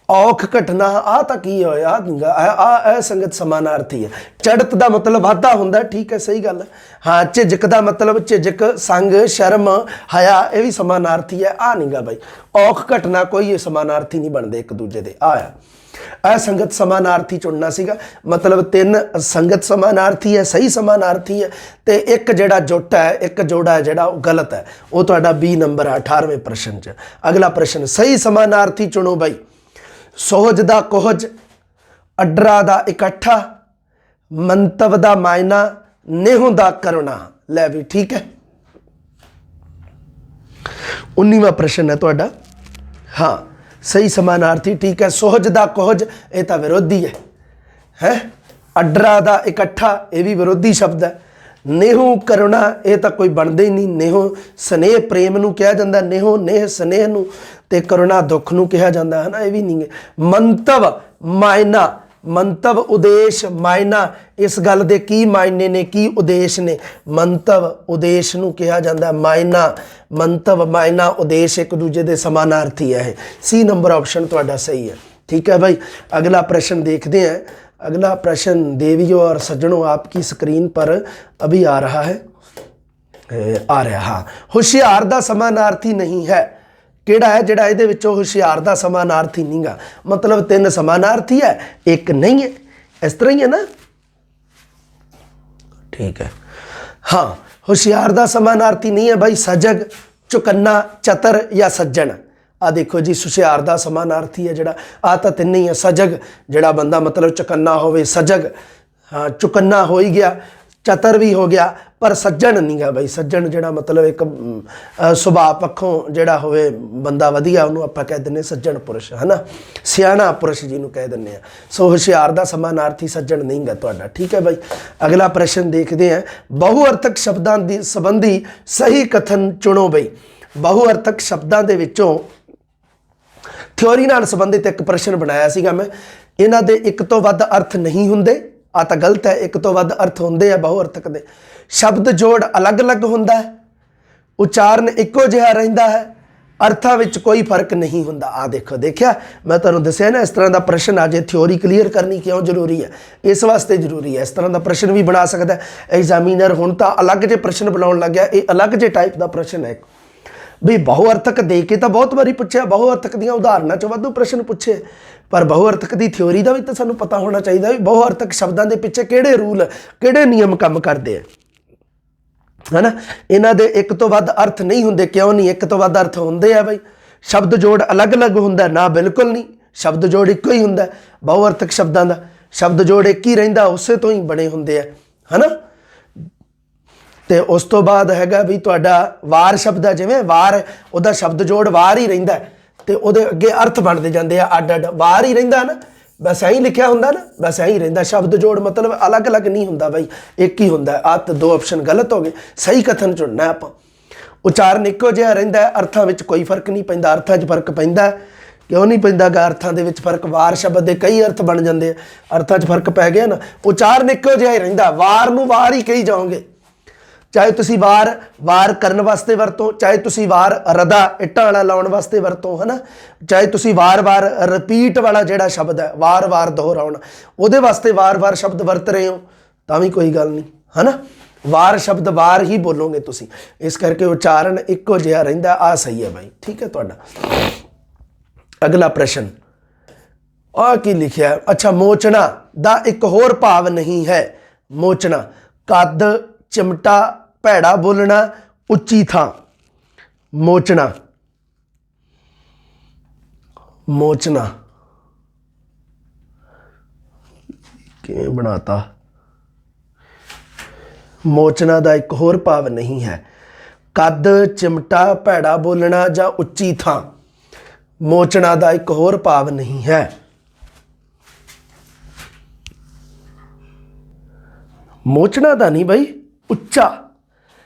ਔਖ, ਘਟਨਾ, ਆ ਤਾਂ ਕੀ ਹੋਇਆ, ਆ ਅਸੰਗਤ ਸਮਾਨਾਰਥੀ ਹੈ। ਚੜ੍ਹਤ ਦਾ ਮਤਲਬ ਵਾਧਾ ਹੁੰਦਾ, ਠੀਕ ਹੈ, ਸਹੀ ਗੱਲ ਹੈ। ਹਾਂ, ਝਿਜਕ ਦਾ ਮਤਲਬ ਝਿਜਕ, ਸੰਗ, ਸ਼ਰਮ, ਹਯਾ, ਇਹ ਵੀ ਸਮਾਨਾਰਥੀ ਹੈ। ਆ ਨਹੀਂਗਾ ਬਾਈ, ਔਖ, ਘਟਨਾ ਕੋਈ ਇਹ ਸਮਾਨਾਰਥੀ ਨਹੀਂ ਬਣਦੇ ਇੱਕ ਦੂਜੇ ਦੇ। ਆ ਅਸੰਗਤ ਸਮਾਨਾਰਥੀ ਚੁਣਨਾ ਸੀਗਾ। ਮਤਲਬ ਤਿੰਨ ਸੰਗਤ ਸਮਾਨਾਰਥੀ ਹੈ, ਸਹੀ ਸਮਾਨਾਰਥੀ ਹੈ, ਤੇ ਇੱਕ ਜਿਹੜਾ ਜੁੱਟ ਹੈ, ਇੱਕ ਜੋੜਾ ਹੈ ਜਿਹੜਾ, ਉਹ ਗਲਤ ਹੈ। ਉਹ ਤੁਹਾਡਾ B ਨੰਬਰ ਹੈ 18ਵੇਂ ਪ੍ਰਸ਼ਨ 'ਚ। ਅਗਲਾ ਪ੍ਰਸ਼ਨ, ਸਹੀ ਸਮਾਨਾਰਥੀ ਚੁਣੋ ਬਾਈ। ਸੋਹਜ ਦਾ ਕੁਹਜ, ਅੱਡਰਾ ਦਾ ਇਕੱਠਾ, ਮੰਤਵ ਦਾ ਮਾਇਨਾ, ਨੇਹੁ ਦਾ ਕਰੁਣਾ। ਲੈ ਵੀ ਠੀਕ ਹੈ। 19ਵਾਂ ਪ੍ਰਸ਼ਨ ਹੈ ਤੁਹਾਡਾ। ਹਾਂ, ਸਹੀ ਸਮਾਨਾਰਥੀ ਠੀਕ ਹੈ। ਸੋਹਜ ਦਾ ਕੁਹਜ, ਇਹ ਤਾਂ ਵਿਰੋਧੀ ਹੈ। ਅੱਡਰਾ ਦਾ ਇਕੱਠਾ, ਇਹ ਵੀ ਵਿਰੋਧੀ ਸ਼ਬਦ ਹੈ। ਨੇਹੁ, ਕਰੁਣਾ, ਇਹ ਤਾਂ ਕੋਈ ਬਣਦਾ ਹੀ ਨਹੀਂ। ਨੇਹੁ ਸਨੇਹ, ਪ੍ਰੇਮ ਨੂੰ ਕਿਹਾ ਜਾਂਦਾ, ਨੇਹੁ ਨੇਹ ਸਨੇਹ ਨੂੰ, ਤੇ ਕਰੁਣਾ ਦੁੱਖ ਨੂੰ ਕਿਹਾ ਜਾਂਦਾ ਹੈ ਨਾ, ਇਹ ਵੀ ਨਹੀਂ। ਮੰਤਵ, ਮਾਇਨਾ, ਮੰਤਵ, ਉਦੇਸ਼, ਮਾਇਨਾ, ਇਸ ਗੱਲ ਦੇ ਕੀ ਮਾਇਨੇ ਨੇ, ਕੀ ਉਦੇਸ਼ ਨੇ। ਮੰਤਵ, ਉਦੇਸ਼ ਨੂੰ ਕਿਹਾ ਜਾਂਦਾ, ਮਾਇਨਾ, ਮੰਤਵ, ਮਾਇਨਾ, ਉਦੇਸ਼ ਇੱਕ ਦੂਜੇ ਦੇ ਸਮਾਨਾਰਥੀ ਹੈ। ਇਹ C ਨੰਬਰ ਆਪਸ਼ਨ ਤੁਹਾਡਾ ਸਹੀ है। ठीक है भाई, अगला प्रश्न देखते हैं। अगला प्रश्न देवियों और सज्जनों आपकी स्क्रीन पर अभी आ रहा है, आ रहा। हाँ, होशियार दा समानार्थी नहीं है। ਕਿਹੜਾ ਹੈ ਜਿਹੜਾ ਇਹਦੇ ਵਿੱਚੋਂ ਹੁਸ਼ਿਆਰ ਦਾ ਸਮਾਨਾਰਥੀ ਨਹੀਂਗਾ? ਮਤਲਬ ਤਿੰਨ ਸਮਾਨਾਰਥੀ ਹੈ, ਇੱਕ ਨਹੀਂ ਹੈ। ਇਸ ਤਰ੍ਹਾਂ ਹੀ ਹੈ ਨਾ, ਠੀਕ ਹੈ। हाँ, ਹੁਸ਼ਿਆਰ ਦਾ ਸਮਾਨਾਰਥੀ ਨਹੀਂ ਹੈ ਬਾਈ ਸਜਗ, ਚੁਕੰਨਾ, ਚਤਰ ਜਾਂ ਸੱਜਣ। ਆ ਦੇਖੋ ਜੀ ਹੁਸ਼ਿਆਰ ਦਾ ਸਮਾਨਾਰਥੀ ਹੈ ਜਿਹੜਾ, ਆ ਤਾਂ ਤਿੰਨੇ ਹੀ ਹੈ। ਸਜਗ ਜਿਹੜਾ ਬੰਦਾ ਮਤਲਬ ਚੁਕੰਨਾ ਹੋਵੇ, ਸਜਗ ਹਾਂ ਚੁਕੰਨਾ ਹੋ ਹੀ ਗਿਆ, ਚਤਰ ਵੀ ਹੋ ਗਿਆ, ਪਰ ਸੱਜਣ ਨਹੀਂ ਗਾ ਬਾਈ। ਸੱਜਣ ਜਿਹੜਾ ਮਤਲਬ ਇੱਕ ਸੁਭਾਅ ਪੱਖੋਂ ਜਿਹੜਾ ਹੋਵੇ ਬੰਦਾ ਵਧੀਆ, ਉਹਨੂੰ ਆਪਾਂ ਕਹਿ ਦਿੰਦੇ ਸੱਜਣ ਪੁਰਸ਼, ਹੈ ਨਾ, ਸਿਆਣਾ ਪੁਰਸ਼ ਜਿਹਨੂੰ ਕਹਿ ਦਿੰਦੇ ਆ। ਸੋ ਹੁਸ਼ਿਆਰ ਦਾ ਸਮਾਨਾਰਥੀ ਸੱਜਣ ਨਹੀਂ ਗਾ ਤੁਹਾਡਾ। ਠੀਕ ਹੈ ਬਾਈ, ਅਗਲਾ ਪ੍ਰਸ਼ਨ ਦੇਖਦੇ ਹਾਂ। ਬਹੁ ਅਰਥਕ ਸ਼ਬਦਾਂ ਦੀ ਸੰਬੰਧੀ ਸਹੀ ਕਥਨ ਚੁਣੋ ਬਈ। ਬਹੁ ਅਰਥਕ ਸ਼ਬਦਾਂ ਦੇ ਵਿੱਚੋਂ ਥਿਉਰੀ ਨਾਲ ਸੰਬੰਧਿਤ ਇੱਕ ਪ੍ਰਸ਼ਨ ਬਣਾਇਆ ਸੀਗਾ ਮੈਂ। ਇਹਨਾਂ ਦੇ ਇੱਕ ਤੋਂ ਵੱਧ ਅਰਥ ਨਹੀਂ ਹੁੰਦੇ, ਆ ਤਾਂ ਗਲਤ ਹੈ। ਇੱਕ ਤੋਂ ਵੱਧ ਅਰਥ ਹੁੰਦੇ ਆ ਬਹੁ ਅਰਥਕ ਦੇ। ਸ਼ਬਦ ਜੋੜ ਅਲੱਗ-ਅਲੱਗ ਹੁੰਦਾ ਹੈ, ਉਚਾਰਨ ਇੱਕੋ ਜਿਹਾ ਰਹਿੰਦਾ ਹੈ, ਅਰਥਾਂ ਵਿੱਚ ਕੋਈ ਫਰਕ ਨਹੀਂ ਹੁੰਦਾ। ਆ ਦੇਖੋ, ਦੇਖਿਆ ਮੈਂ ਤੁਹਾਨੂੰ ਦੱਸਿਆ ਨਾ, ਇਸ ਤਰ੍ਹਾਂ ਦਾ ਪ੍ਰਸ਼ਨ ਆ ਜੇ ਥਿਉਰੀ ਕਲੀਅਰ ਕਰਨੀ ਕਿਉਂ ਜ਼ਰੂਰੀ ਹੈ, ਇਸ ਵਾਸਤੇ ਜ਼ਰੂਰੀ ਹੈ। ਇਸ ਤਰ੍ਹਾਂ ਦਾ ਪ੍ਰਸ਼ਨ ਵੀ ਬਣਾ ਸਕਦਾ ਐਗਜ਼ਾਮੀਨਰ। ਹੁਣ ਤਾਂ ਅਲੱਗ ਜਿਹੇ ਪ੍ਰਸ਼ਨ ਬਣਾਉਣ ਲੱਗਿਆ, ਇਹ ਅਲੱਗ ਜਿਹੇ ਟਾਈਪ ਦਾ ਪ੍ਰਸ਼ਨ ਹੈ ਵੀ ਬਹੁ ਅਰਥਕ ਦੇ ਕੇ ਤਾਂ ਬਹੁਤ ਵਾਰੀ ਪੁੱਛਿਆ, ਬਹੁ ਅਰਥਕ ਦੀਆਂ ਉਦਾਹਰਨਾਂ 'ਚ ਵਾਧੂ ਪ੍ਰਸ਼ਨ ਪੁੱਛੇ, ਪਰ ਬਹੁ ਅਰਥਕ ਦੀ ਥਿਉਰੀ ਦਾ ਵੀ ਤਾਂ ਸਾਨੂੰ ਪਤਾ ਹੋਣਾ ਚਾਹੀਦਾ ਵੀ ਬਹੁ ਅਰਥਕ ਸ਼ਬਦਾਂ ਦੇ ਪਿੱਛੇ ਕਿਹੜੇ ਰੂਲ, ਕਿਹੜੇ ਨਿਯਮ ਕੰਮ ਕਰਦੇ ਆ, ਹੈ ਨਾ। ਇਹਨਾਂ ਦੇ ਇੱਕ ਤੋਂ ਵੱਧ ਅਰਥ ਨਹੀਂ ਹੁੰਦੇ। ਕਿਉਂ ਨਹੀਂ? ਇੱਕ ਤੋਂ ਵੱਧ ਅਰਥ ਹੁੰਦੇ ਆ ਬਈ। ਸ਼ਬਦ ਜੋੜ ਅਲੱਗ-ਅਲੱਗ ਹੁੰਦਾ ਨਾ, ਬਿਲਕੁਲ ਨਹੀਂ। ਸ਼ਬਦ ਜੋੜ ਇੱਕੋ ਹੀ ਹੁੰਦਾ ਬਹੁ ਅਰਥਕ ਸ਼ਬਦਾਂ ਦਾ। ਸ਼ਬਦ ਜੋੜ ਇੱਕ ਹੀ ਰਹਿੰਦਾ, ਉਸੇ ਤੋਂ ਹੀ ਬਣੇ ਹੁੰਦੇ ਆ, ਹੈ ਨਾ। ਤੇ ਉਸ ਤੋਂ ਬਾਅਦ ਹੈਗਾ ਵੀ ਤੁਹਾਡਾ ਵਾਰ ਸ਼ਬਦ ਹੈ, ਜਿਵੇਂ ਵਾਰ, ਉਹਦਾ ਸ਼ਬਦ ਜੋੜ ਵਾਰ ਹੀ ਰਹਿੰਦਾ ਤੇ ਉਹਦੇ ਅੱਗੇ ਅਰਥ ਬਣਦੇ ਜਾਂਦੇ ਆ ਅੱਡ ਅੱਡ। ਵਾਰ ਹੀ ਰਹਿੰਦਾ ਨਾ, ਬਸ ਐਂ ਲਿਖਿਆ ਹੁੰਦਾ ਨਾ, ਬਸ ਐਂ ਹੀ ਰਹਿੰਦਾ। ਸ਼ਬਦ ਜੋੜ ਮਤਲਬ ਅਲੱਗ-ਅਲੱਗ ਨਹੀਂ ਹੁੰਦਾ ਬਾਈ, ਇੱਕ ਹੀ ਹੁੰਦਾ। ਆਹ ਤਾਂ ਦੋ ਆਪਸ਼ਨ ਗਲਤ ਹੋ ਗਏ। ਸਹੀ ਕਥਨ ਚੁਣਨਾ ਆਪਾਂ। ਉਚਾਰਨ ਇੱਕੋ ਜਿਹਾ ਰਹਿੰਦਾ, ਅਰਥਾਂ ਵਿੱਚ ਕੋਈ ਫਰਕ ਨਹੀਂ ਪੈਂਦਾ। ਅਰਥਾਂ 'ਚ ਫਰਕ ਪੈਂਦਾ, ਕਿਉਂ ਨਹੀਂ ਪੈਂਦਾ ਗਾ? ਅਰਥਾਂ ਦੇ ਵਿੱਚ ਫਰਕ, ਵਾਰ ਸ਼ਬਦ ਦੇ ਕਈ ਅਰਥ ਬਣ ਜਾਂਦੇ ਆ, ਅਰਥਾਂ 'ਚ ਫਰਕ ਪੈ ਗਿਆ ਨਾ। ਉਚਾਰਨ ਇੱਕੋ ਜਿਹਾ ਹੀ ਰਹਿੰਦਾ, ਵਾਰ ਨੂੰ ਵਾਰ ਹੀ ਕਹੀ ਜਾਓਗੇ। ਚਾਹੇ ਤੁਸੀਂ ਵਾਰ ਕਰਨ ਵਾਸਤੇ ਵਰਤੋ, ਚਾਹੇ ਤੁਸੀਂ ਵਾਰ ਰਦਾ ਇੱਟਾਂ ਵਾਲਾ ਲਾਉਣ ਵਾਸਤੇ ਵਰਤੋ, ਹੈ ਨਾ, ਚਾਹੇ ਤੁਸੀਂ ਵਾਰ-ਵਾਰ ਰਿਪੀਟ ਵਾਲਾ ਜਿਹੜਾ ਸ਼ਬਦ ਹੈ, ਵਾਰ-ਵਾਰ ਦੁਹਰਾਉਣਾ, ਉਹਦੇ ਵਾਸਤੇ ਵਾਰ-ਵਾਰ ਸ਼ਬਦ ਵਰਤ ਰਹੇ ਹੋ ਤਾਂ ਵੀ ਕੋਈ ਗੱਲ ਨਹੀਂ, ਹੈ ਨਾ। ਵਾਰ ਸ਼ਬਦ ਵਾਰ ਹੀ ਬੋਲੋਗੇ ਤੁਸੀਂ, ਇਸ ਕਰਕੇ ਉਚਾਰਨ ਇੱਕੋ ਜਿਹਾ ਰਹਿੰਦਾ। ਆ ਸਹੀ ਹੈ ਬਾਈ, ਠੀਕ ਹੈ ਤੁਹਾਡਾ। ਅਗਲਾ ਪ੍ਰਸ਼ਨ ਆ ਕੀ ਲਿਖਿਆ? ਅੱਛਾ, ਮੋਚਣਾ ਦਾ ਇੱਕ ਹੋਰ ਭਾਵ ਨਹੀਂ ਹੈ। ਮੋਚਣਾ, ਕੱਦ, ਚਿਮਟਾ, ਭੈੜਾ ਬੋਲਣਾ, ਉੱਚੀ ਥਾਂ। ਮੋਚਣਾ, ਮੋਚਣਾ ਕਿਵੇਂ ਬਣਾਤਾ? ਮੋਚਣਾ ਦਾ ਇੱਕ ਹੋਰ ਭਾਵ ਨਹੀਂ ਹੈ। ਕੱਦ, ਚਿਮਟਾ, ਭੈੜਾ ਬੋਲਣਾ ਜਾਂ ਉੱਚੀ ਥਾਂ। ਮੋਚਣਾ ਦਾ ਇੱਕ ਹੋਰ ਭਾਵ ਨਹੀਂ ਹੈ। ਮੋਚਣਾ ਦਾ ਨਹੀਂ ਬਈ, ਉੱਚਾ।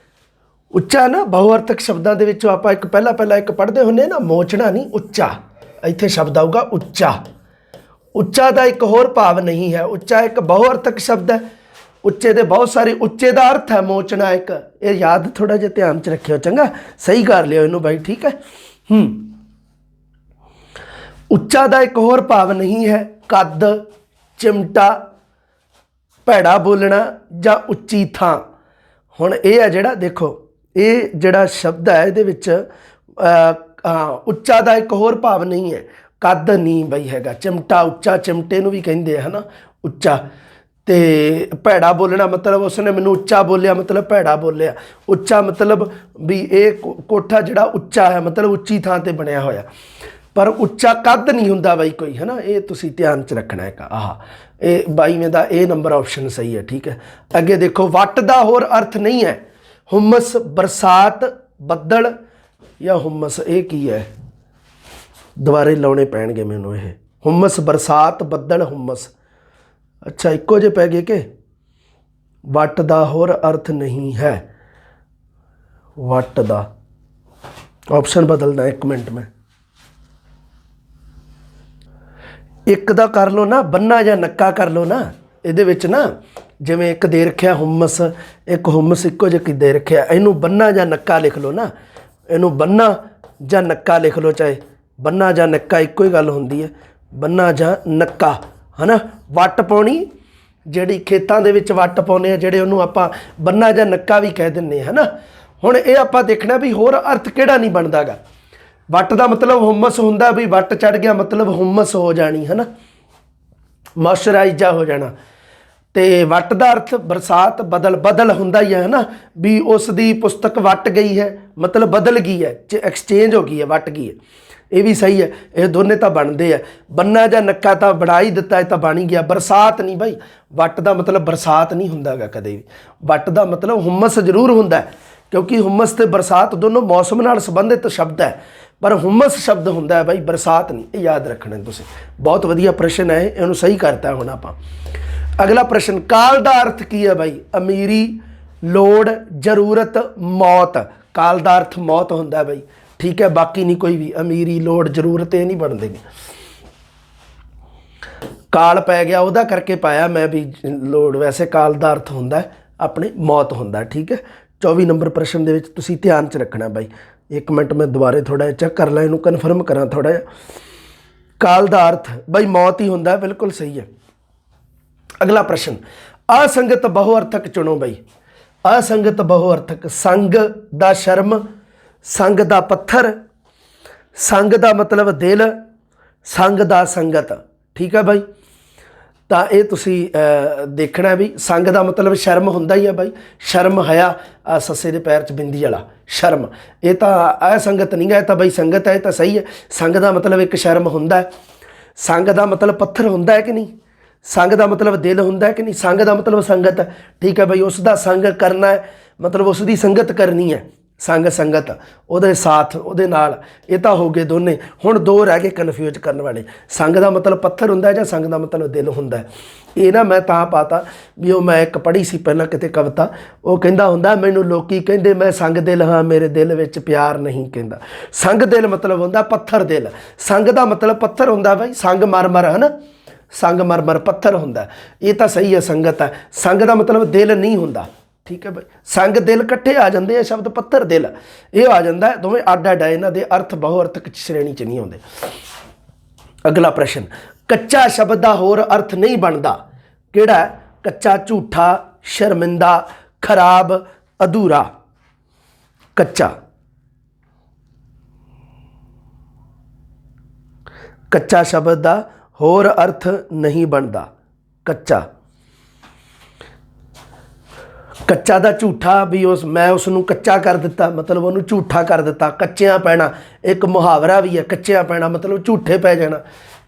ਉੱਚਾ ਨਾ ਬਹੁ ਅਰਥਕ ਸ਼ਬਦਾਂ ਦੇ ਵਿੱਚੋਂ ਆਪਾਂ ਇੱਕ ਪਹਿਲਾਂ ਇੱਕ ਪੜ੍ਹਦੇ ਹੁੰਦੇ ਨਾ, ਮੋਚਣਾ ਨਹੀਂ, ਉੱਚਾ। ਇੱਥੇ ਸ਼ਬਦ ਆਊਗਾ ਉੱਚਾ। ਉੱਚਾ ਦਾ ਇੱਕ ਹੋਰ ਭਾਵ ਨਹੀਂ ਹੈ। ਉੱਚਾ ਇੱਕ ਬਹੁ ਅਰਥਕ ਸ਼ਬਦ ਹੈ। ਉੱਚੇ ਦੇ ਬਹੁਤ ਸਾਰੇ, ਉੱਚੇ ਦਾ ਅਰਥ ਹੈ ਮੋਚਣਾ ਇੱਕ। ਇਹ ਯਾਦ ਥੋੜਾ ਜਿਹਾ ਧਿਆਨ 'ਚ ਰੱਖਿਓ, ਚੰਗਾ, ਸਹੀ ਕਰ ਲਿਓ ਇਹਨੂੰ ਬਾਈ, ਠੀਕ ਹੈ। ਉੱਚਾ ਦਾ ਇੱਕ ਹੋਰ ਭਾਵ ਨਹੀਂ ਹੈ। ਕੱਦ, ਚਿਮਟਾ, ਭੈੜਾ ਬੋਲਣਾ ਜਾਂ ਉੱਚੀ ਥਾਂ। ਹੁਣ ਇਹ ਹੈ ਜਿਹੜਾ, ਦੇਖੋ ਇਹ ਜਿਹੜਾ ਸ਼ਬਦ ਹੈ ਇਹਦੇ ਵਿੱਚ ਉੱਚਾ ਦਾ ਇੱਕ ਹੋਰ ਭਾਵ ਨਹੀਂ ਹੈ। ਕੱਦ ਨਹੀਂ ਬਈ ਹੈਗਾ। ਚਿਮਟਾ ਉੱਚਾ, ਚਿਮਟੇ ਨੂੰ ਵੀ ਕਹਿੰਦੇ ਆ, ਹੈ ਨਾ, ਉੱਚਾ। ਤੇ ਭੈੜਾ ਬੋਲਣਾ ਮਤਲਬ ਉਸਨੇ ਮੈਨੂੰ ਉੱਚਾ ਬੋਲਿਆ, ਮਤਲਬ ਭੈੜਾ ਬੋਲਿਆ। ਉੱਚਾ ਮਤਲਬ ਵੀ ਇਹ ਕੋਠਾ ਜਿਹੜਾ ਉੱਚਾ ਹੈ, ਮਤਲਬ ਉੱਚੀ ਥਾਂ 'ਤੇ ਬਣਿਆ ਹੋਇਆ। ਪਰ ਉੱਚਾ ਕੱਦ ਨਹੀਂ ਹੁੰਦਾ ਬਾਈ ਕੋਈ, ਹੈ ਨਾ। ਇਹ ਤੁਸੀਂ ਧਿਆਨ 'ਚ ਰੱਖਣਾ ਹੈ। ਆਹ ਇਹ 22ਵੇਂ ਦਾ ਇਹ ਨੰਬਰ ਆਪਸ਼ਨ ਸਹੀ ਹੈ, ਠੀਕ ਹੈ। ਅੱਗੇ ਦੇਖੋ, ਵੱਟ ਦਾ ਹੋਰ ਅਰਥ ਨਹੀਂ ਹੈ। ਹੁਮਸ, ਬਰਸਾਤ, ਬੱਦਲ ਜਾਂ ਹੁਮਸ। ਇਹ ਕੀ ਹੈ? ਦੁਬਾਰੇ ਲਾਉਣੇ ਪੈਣਗੇ ਮੈਨੂੰ ਇਹ। ਹੁਮਸ, ਬਰਸਾਤ, ਬੱਦਲ, ਹੁਮਸ। ਅੱਛਾ, ਇੱਕੋ ਜਿਹੇ ਪੈ ਗਏ ਕਿ? ਵੱਟ ਦਾ ਹੋਰ ਅਰਥ ਨਹੀਂ ਹੈ। ਵੱਟ ਦਾ ਆਪਸ਼ਨ ਬਦਲਦਾ, ਇੱਕ ਮਿੰਟ ਮੈਂ। ਇੱਕ ਦਾ ਕਰ ਲਓ ਨਾ, ਬੰਨਾ ਜਾਂ ਨੱਕਾ ਕਰ ਲਓ ਨਾ। ਇਹਦੇ ਵਿੱਚ ਨਾ ਜਿਵੇਂ ਇੱਕ ਦੇ ਰੱਖਿਆ ਹੁਮਸ, ਇੱਕ ਹੁਮਸ ਇੱਕੋ ਜਿਹੀ ਦੇ ਰੱਖਿਆ। ਇਹਨੂੰ ਬੰਨਾ ਜਾਂ ਨੱਕਾ ਲਿਖ ਲਓ ਨਾ। ਇਹਨੂੰ ਬੰਨਾ ਜਾਂ ਨੱਕਾ ਲਿਖ ਲਓ, ਚਾਹੇ ਬੰਨਾ ਜਾਂ ਨੱਕਾ ਇੱਕੋ ਹੀ ਗੱਲ ਹੁੰਦੀ ਹੈ। ਬੰਨਾ ਜਾਂ ਨੱਕਾ, ਹੈ ਨਾ। ਵੱਟ ਪਾਉਣੀ, ਜਿਹੜੀ ਖੇਤਾਂ ਦੇ ਵਿੱਚ ਵੱਟ ਪਾਉਂਦੇ ਆ ਜਿਹੜੇ, ਉਹਨੂੰ ਆਪਾਂ ਬੰਨਾ ਜਾਂ ਨੱਕਾ ਵੀ ਕਹਿ ਦਿੰਦੇ, ਹੈ ਨਾ। ਹੁਣ ਇਹ ਆਪਾਂ ਦੇਖਣਾ ਵੀ ਹੋਰ ਅਰਥ ਕਿਹੜਾ ਨਹੀਂ ਬਣਦਾ ਗਾ। ਵੱਟ ਦਾ ਮਤਲਬ ਹੁਮਸ ਹੁੰਦਾ, ਵੀ ਵੱਟ ਚੜ ਗਿਆ ਮਤਲਬ ਹੁਮਸ ਹੋ ਜਾਣੀ, ਹੈ ਨਾ, ਮੌਇਸਚਰਾਈਜ਼ਾ ਹੋ ਜਾਣਾ। ਤੇ ਵੱਟ ਦਾ ਅਰਥ ਬਰਸਾਤ, ਬਦਲ, ਬਦਲ ਹੁੰਦਾ ਹੀ ਹੈ ਨਾ ਵੀ ਉਸ ਦੀ ਪੁਸਤਕ ਵੱਟ ਗਈ ਹੈ, ਮਤਲਬ ਬਦਲ ਗਈ ਹੈ, ਐਕਸਚੇਂਜ ਹੋ ਗਈ ਹੈ, ਵੱਟ ਗਈ ਹੈ। ਇਹ ਵੀ ਸਹੀ ਹੈ, ਇਹ ਦੋਨੇ ਤਾਂ ਬਣਦੇ ਆ। ਬੰਨਾ ਜਾਂ ਨੱਕਾ ਤਾਂ ਬਣਾ ਹੀ ਦਿੱਤਾ, ਇਹ ਤਾਂ ਬਣ ਹੀ ਗਿਆ। ਬਰਸਾਤ ਨਹੀਂ ਬਾਈ, ਵੱਟ ਦਾ ਮਤਲਬ ਬਰਸਾਤ ਨਹੀਂ ਹੁੰਦਾ ਗਾ ਕਦੇ ਵੀ। ਵੱਟ ਦਾ ਮਤਲਬ ਹੁਮਸ ਜ਼ਰੂਰ ਹੁੰਦਾ, ਕਿਉਂਕਿ ਹੁਮਸ ਤੇ ਬਰਸਾਤ ਦੋਨੋਂ ਮੌਸਮ ਨਾਲ ਸੰਬੰਧਿਤ ਸ਼ਬਦ ਹੈ, ਪਰ ਹੁਮਸ ਸ਼ਬਦ ਹੁੰਦਾ ਹੈ ਬਾਈ, ਬਰਸਾਤ ਨਹੀਂ। ਇਹ ਯਾਦ ਰੱਖਣਾ ਤੁਸੀਂ। ਬਹੁਤ ਵਧੀਆ ਪ੍ਰਸ਼ਨ ਹੈ, ਇਹਨੂੰ ਸਹੀ ਕਰਤਾ ਹੁਣ ਆਪਾਂ। ਅਗਲਾ ਪ੍ਰਸ਼ਨ, ਕਾਲ ਦਾ ਅਰਥ ਕੀ ਹੈ ਬਾਈ? ਅਮੀਰੀ, ਲੋੜ, ਜ਼ਰੂਰਤ, ਮੌਤ। ਕਾਲ ਦਾ ਅਰਥ ਮੌਤ ਹੁੰਦਾ ਬਾਈ, ਠੀਕ ਹੈ, ਬਾਕੀ ਨਹੀਂ ਕੋਈ ਵੀ। ਅਮੀਰੀ, ਲੋੜ, ਜ਼ਰੂਰਤ ਇਹ ਨਹੀਂ ਬਣਦੇ ਨੇ। ਕਾਲ ਪੈ ਗਿਆ ਉਹਦਾ ਕਰਕੇ ਪਾਇਆ ਮੈਂ ਵੀ ਲੋੜ, ਵੈਸੇ ਕਾਲ ਦਾ ਅਰਥ ਹੁੰਦਾ ਆਪਣੇ ਮੌਤ ਹੁੰਦਾ, ਠੀਕ ਹੈ। 24 ਨੰਬਰ ਪ੍ਰਸ਼ਨ ਦੇ ਵਿੱਚ ਤੁਸੀਂ ਧਿਆਨ 'ਚ ਰੱਖਣਾ ਬਾਈ। ਇੱਕ ਮਿੰਟ ਮੈਂ ਦੁਬਾਰੇ ਥੋੜ੍ਹਾ ਜਿਹਾ ਚੈੱਕ ਕਰ ਲਾਂ, ਇਹਨੂੰ ਕਨਫਰਮ ਕਰਾਂ ਥੋੜ੍ਹਾ ਜਿਹਾ। ਕਾਲ ਦਾ ਅਰਥ ਬਾਈ ਮੌਤ ਹੀ ਹੁੰਦਾ, ਬਿਲਕੁਲ ਸਹੀ ਹੈ। ਅਗਲਾ ਪ੍ਰਸ਼ਨ, ਅਸੰਗਤ ਬਹੁ ਅਰਥਕ ਚੁਣੋ ਬਾਈ। ਅਸੰਗਤ ਬਹੁ ਅਰਥਕ, ਸੰਗ ਦਾ ਸ਼ਰਮ, ਸੰਗ ਦਾ ਪੱਥਰ, ਸੰਗ ਦਾ ਮਤਲਬ ਦਿਲ, ਸੰਗ ਦਾ ਸੰਗਤ, ਠੀਕ ਹੈ ਬਾਈ। ਤਾਂ ਇਹ ਤੁਸੀਂ ਦੇਖਣਾ ਵੀ ਸੰਗ ਦਾ ਮਤਲਬ ਸ਼ਰਮ ਹੁੰਦਾ ਹੀ ਆ ਬਾਈ। ਸ਼ਰਮ ਹਯਾ, ਸੱਸੇ ਦੇ ਪੈਰ 'ਚ ਬਿੰਦੀ ਵਾਲਾ ਸ਼ਰਮ, ਇਹ ਤਾਂ ਅਸੰਗਤ ਨਹੀਂ ਗਾ, ਇਹ ਤਾਂ ਬਾਈ ਸੰਗਤ ਹੈ, ਇਹ ਤਾਂ ਸਹੀ ਹੈ। ਸੰਗ ਦਾ ਮਤਲਬ ਇੱਕ ਸ਼ਰਮ ਹੁੰਦਾ, ਸੰਗ ਦਾ ਮਤਲਬ ਪੱਥਰ ਹੁੰਦਾ ਹੈ ਕਿ ਨਹੀਂ, ਸੰਗ ਦਾ ਮਤਲਬ ਦਿਲ ਹੁੰਦਾ ਹੈ ਕਿ ਨਹੀਂ, ਸੰਗ ਦਾ ਮਤਲਬ ਸੰਗਤ ਹੈ, ਠੀਕ ਹੈ ਬਾਈ। ਉਸ ਦਾ ਸੰਗ ਕਰਨਾ ਹੈ, ਮਤਲਬ ਉਸ ਦੀ ਸੰਗਤ ਕਰਨੀ ਹੈ। ਸੰਗ, ਸੰਗਤ, ਉਹਦੇ ਸਾਥ, ਉਹਦੇ ਨਾਲ, ਇਹ ਤਾਂ ਹੋ ਗਏ ਦੋਨੇ। ਹੁਣ ਦੋ ਰਹਿ ਗਏ ਕਨਫਿਊਜ਼ ਕਰਨ ਵਾਲੇ। ਸੰਗ ਦਾ ਮਤਲਬ ਪੱਥਰ ਹੁੰਦਾ ਜਾਂ ਸੰਗ ਦਾ ਮਤਲਬ ਦਿਲ ਹੁੰਦਾ। ਇਹ ਨਾ ਮੈਂ ਤਾਂ ਪਾਤਾ ਵੀ ਉਹ ਮੈਂ ਇੱਕ ਪੜ੍ਹੀ ਸੀ ਪਹਿਲਾਂ ਕਿਤੇ ਕਵਿਤਾ, ਉਹ ਕਹਿੰਦਾ ਹੁੰਦਾ, ਮੈਨੂੰ ਲੋਕੀ ਕਹਿੰਦੇ ਮੈਂ ਸੰਗ ਦਿਲ ਹਾਂ, ਮੇਰੇ ਦਿਲ ਵਿੱਚ ਪਿਆਰ ਨਹੀਂ। ਕਹਿੰਦਾ ਸੰਗ ਦਿਲ ਮਤਲਬ ਹੁੰਦਾ ਪੱਥਰ ਦਿਲ। ਸੰਗ ਦਾ ਮਤਲਬ ਪੱਥਰ ਹੁੰਦਾ ਬਾਈ, ਸੰਗ ਮਰਮਰ ਹੈ ਨਾ, ਸੰਗ ਮਰਮਰ ਪੱਥਰ ਹੁੰਦਾ। ਇਹ ਤਾਂ ਸਹੀ ਹੈ, ਸੰਗਤ ਹੈ। ਸੰਗ ਦਾ ਮਤਲਬ ਦਿਲ ਨਹੀਂ ਹੁੰਦਾ, ਠੀਕ ਹੈ ਬਾਈ। ਸੰਗ ਦਿਲ ਇਕੱਠੇ ਆ ਜਾਂਦੇ ਆ, ਸ਼ਬਦ ਪੱਥਰ ਦਿਲ ਇਹ ਆ ਜਾਂਦਾ, ਦੋਵੇਂ ਅੱਡ ਅੱਡ ਹੈ, ਇਹਨਾਂ ਦੇ ਅਰਥ ਬਹੁ ਅਰਥਕ ਸ਼੍ਰੇਣੀ 'ਚ ਨਹੀਂ ਆਉਂਦੇ। ਅਗਲਾ ਪ੍ਰਸ਼ਨ, ਕੱਚਾ ਸ਼ਬਦ ਦਾ ਹੋਰ ਅਰਥ ਨਹੀਂ ਬਣਦਾ, ਕਿਹੜਾ? ਕੱਚਾ, ਝੂਠਾ, ਸ਼ਰਮਿੰਦਾ, ਖਰਾਬ, ਅਧੂਰਾ। ਕੱਚਾ, ਕੱਚਾ ਸ਼ਬਦ ਦਾ ਹੋਰ ਅਰਥ ਨਹੀਂ ਬਣਦਾ। ਕੱਚਾ, ਕੱਚਾ ਦਾ ਝੂਠਾ ਵੀ ਮੈਂ ਉਸ ਨੂੰ ਕੱਚਾ ਕਰ ਦਿੱਤਾ, ਮਤਲਬ ਉਹਨੂੰ ਝੂਠਾ ਕਰ ਦਿੱਤਾ। ਕੱਚਿਆਂ ਪੈਣਾ ਇੱਕ ਮੁਹਾਵਰਾ ਵੀ ਹੈ, ਕੱਚਿਆਂ ਪੈਣਾ ਮਤਲਬ ਝੂਠੇ ਪੈ ਜਾਣਾ।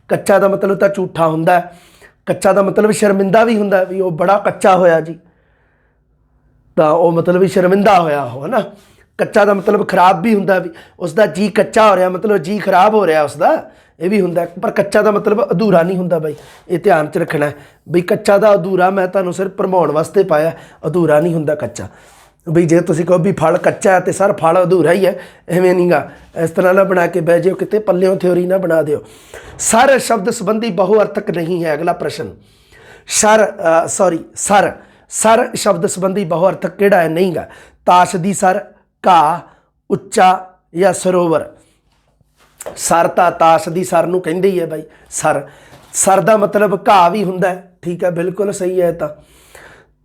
ਕੱਚਾ ਦਾ ਮਤਲਬ ਤਾਂ ਝੂਠਾ ਹੁੰਦਾ। ਕੱਚਾ ਦਾ ਮਤਲਬ ਸ਼ਰਮਿੰਦਾ ਵੀ ਹੁੰਦਾ, ਵੀ ਉਹ ਬੜਾ ਕੱਚਾ ਹੋਇਆ ਜੀ, ਤਾਂ ਉਹ ਮਤਲਬ ਵੀ ਸ਼ਰਮਿੰਦਾ ਹੋਇਆ ਉਹ, ਹੈ ਨਾ। ਕੱਚਾ ਦਾ ਮਤਲਬ ਖਰਾਬ ਵੀ ਹੁੰਦਾ, ਵੀ ਉਸ ਦਾ ਜੀ ਕੱਚਾ ਹੋ ਰਿਹਾ, ਮਤਲਬ ਜੀ ਖਰਾਬ ਹੋ ਰਿਹਾ ਉਸਦਾ, ਇਹ ਵੀ ਹੁੰਦਾ। ਪਰ ਕੱਚਾ ਦਾ ਮਤਲਬ ਅਧੂਰਾ ਨਹੀਂ ਹੁੰਦਾ ਬਾਈ, ਇਹ ਧਿਆਨ 'ਚ ਰੱਖਣਾ ਵੀ ਕੱਚਾ ਦਾ ਅਧੂਰਾ ਮੈਂ ਤੁਹਾਨੂੰ ਸਿਰਫ ਭਰਮਾਉਣ ਵਾਸਤੇ ਪਾਇਆ, ਅਧੂਰਾ ਨਹੀਂ ਹੁੰਦਾ ਕੱਚਾ। ਵੀ ਜੇ ਤੁਸੀਂ ਕਹੋ ਵੀ ਫਲ ਕੱਚਾ ਅਤੇ ਸਰ ਫਲ ਅਧੂਰਾ ਹੀ ਹੈ, ਐਵੇਂ ਨਹੀਂ ਗਾ। ਇਸ ਤਰ੍ਹਾਂ ਨਾ ਬਣਾ ਕੇ ਬਹਿ ਜਿਓ ਕਿਤੇ, ਪੱਲਿਓਂ ਥਿਓਰੀ ਨਾ ਬਣਾ ਦਿਓ। ਸਰ ਸ਼ਬਦ ਸੰਬੰਧੀ ਬਹੁ ਅਰਥਕ ਨਹੀਂ ਹੈ। ਅਗਲਾ ਪ੍ਰਸ਼ਨ, ਸਰ ਸ਼ਬਦ ਸੰਬੰਧੀ ਬਹੁ ਅਰਥਕ ਕਿਹੜਾ ਹੈ? ਨਹੀਂ ਗਾ। ਤਾਸ਼ ਦੀ ਸਰ, ਘਾਹ, ਉੱਚਾ ਜਾਂ ਸਰੋਵਰ। ਸਰ ਤਾਂ ਤਾਸ਼ ਦੀ ਸਰ ਨੂੰ ਕਹਿੰਦੇ ਹੀ ਹੈ ਬਾਈ। ਸਰ ਦਾ ਮਤਲਬ ਘਾਹ ਵੀ ਹੁੰਦਾ, ਠੀਕ ਹੈ, ਬਿਲਕੁਲ ਸਹੀ ਹੈ। ਤਾਂ